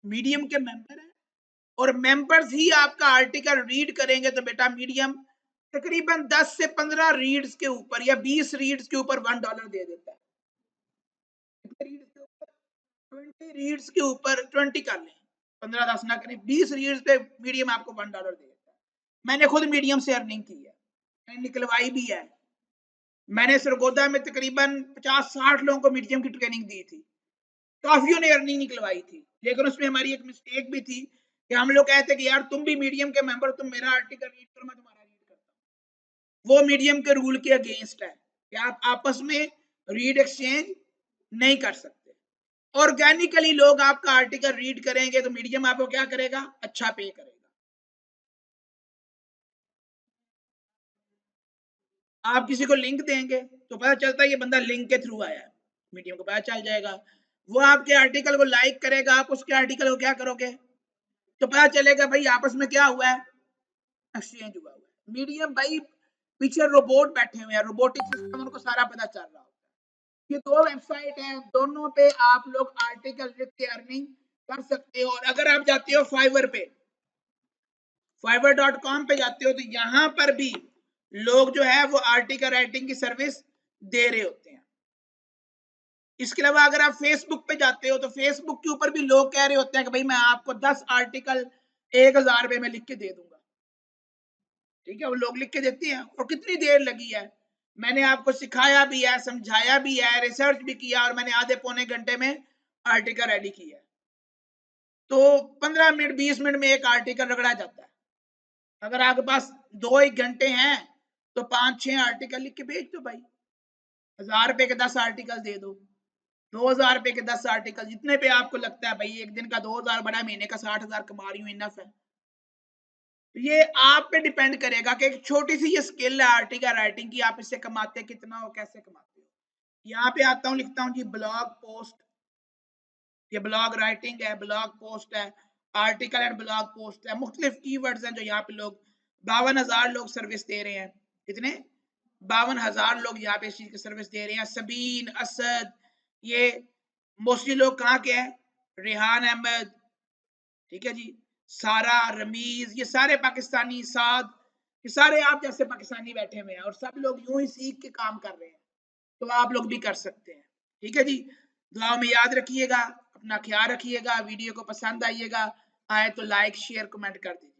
मीडियम के मेंबर हैं और मेंबर्स ही आपका आर्टिकल रीड करेंगे, तो बेटा मीडियम तकरीबन 10 से 15 रीड्स के ऊपर या 20 रीड्स के ऊपर $1 दे देता है। 20 रीड्स के ऊपर 20 कर लें, 15 10 ना करें, 20 रीड्स पे मीडियम आपको $1 दे देता है। मैंने खुद मीडियम से अर्निंग की है, मैंने निकलवाई भी है। मैंने सरगोदा में तकरीबन 50-60 लोगों को मीडियम की ट्रेनिंग दी थी, काफियों ने अर्निंग निकलवाई थी। लेकिन उसमें हमारी एक मिस्टेक भी थी कि हम लोग कहते कि यार तुम भी मीडियम के मेंबर, तुम मेरा आर्टिकल रीड करो, मैं तुम्हारा रीड करता हूँ। वो मीडियम के रूल के अगेंस्ट है कि आप आपस में रीड एक्सचेंज नहीं कर सकते। ऑर्गेनिकली लोग आपका आर्टिकल रीड करेंगे तो मीडियम आपको क्या करेगा, अच्छा पे करेगा। आप किसी को लिंक देंगे तो पता चलता है ये बंदा लिंक के थ्रू आया है, मीडियम को पता चल जाएगा। वो आपके आर्टिकल को लाइक करेगा, आप उसके आर्टिकल को क्या करोगे, तो पता चलेगा भाई आपस में क्या हुआ है, एक्सचेंज हुआ है। मीडियम भाई पीछे रोबोट बैठे हुए हैं, रोबोटिक सिस्टम, उनको सारा पता चल रहा होता है। ये दो वेबसाइट हैं, दोनों पे आप लोग आर्टिकल लिख के अर्निंग कर सकते हो। और अगर आप जाते हो फाइवर पे, fiverr.com पे जाते हो, तो यहां पर भी लोग जो है वो आर्टिकल राइटिंग की सर्विस दे रहे होते हैं। इसके अलावा अगर आप फेसबुक पे जाते हो तो फेसबुक के ऊपर भी लोग कह रहे होते हैं कि भाई मैं आपको 10 आर्टिकल 1000 रुपए में लिख के दे दूंगा। ठीक है, वो लोग लिख के देते हैं। और कितनी देर लगी है, मैंने आपको सिखाया भी है, समझाया भी है, रिसर्च भी किया, और मैंने आधे पौने घंटे में आर्टिकल रेडी किया। तो 15 मिनट 20 मिनट में एक आर्टिकल रगड़ा जाता है। अगर आपके पास 2-1 घंटे हैं तो 5-6 आर्टिकल लिख के भेज दो भाई। 1000 रुपए के 10 आर्टिकल दे दो, 2000 रुपए के 10 आर्टिकल, जितने पे आपको लगता है भाई एक दिन का 2000 बड़ा, महीने का 60,000 कमा रही हूँ, इनफ है। ये आप पे डिपेंड करेगा कि एक छोटी सी ये स्किल है आर्टिकल राइटिंग की, आप इससे कमाते कितना हो, कैसे कमाते हो। यहाँ पे आता हूँ, लिखता हूँ जी ब्लॉग पोस्ट, ये ब्लॉग राइटिंग है, ब्लॉग पोस्ट है, आर्टिकल एंड ब्लॉग पोस्ट है, मुख्तलिफ कीवर्ड्स हैं जो यहाँ पे लोग 52,000 लोग सर्विस दे रहे हैं। कितने? 52,000 लोग यहाँ पे इस चीज की सर्विस दे रहे हैं। सबीन, असद, ये मोस्टली लोग कहाँ के हैं, रेहान अहमद, ठीक है जी, सारा, रमीज, ये सारे पाकिस्तानी, साद, ये सारे आप जैसे पाकिस्तानी बैठे हुए हैं और सब लोग यूं ही सीख के काम कर रहे हैं। तो आप लोग भी कर सकते हैं। ठीक है जी, दुआ में याद रखिएगा, अपना ख्याल रखिएगा, वीडियो को पसंद आइएगा आए तो लाइक शेयर कमेंट कर दीजिए।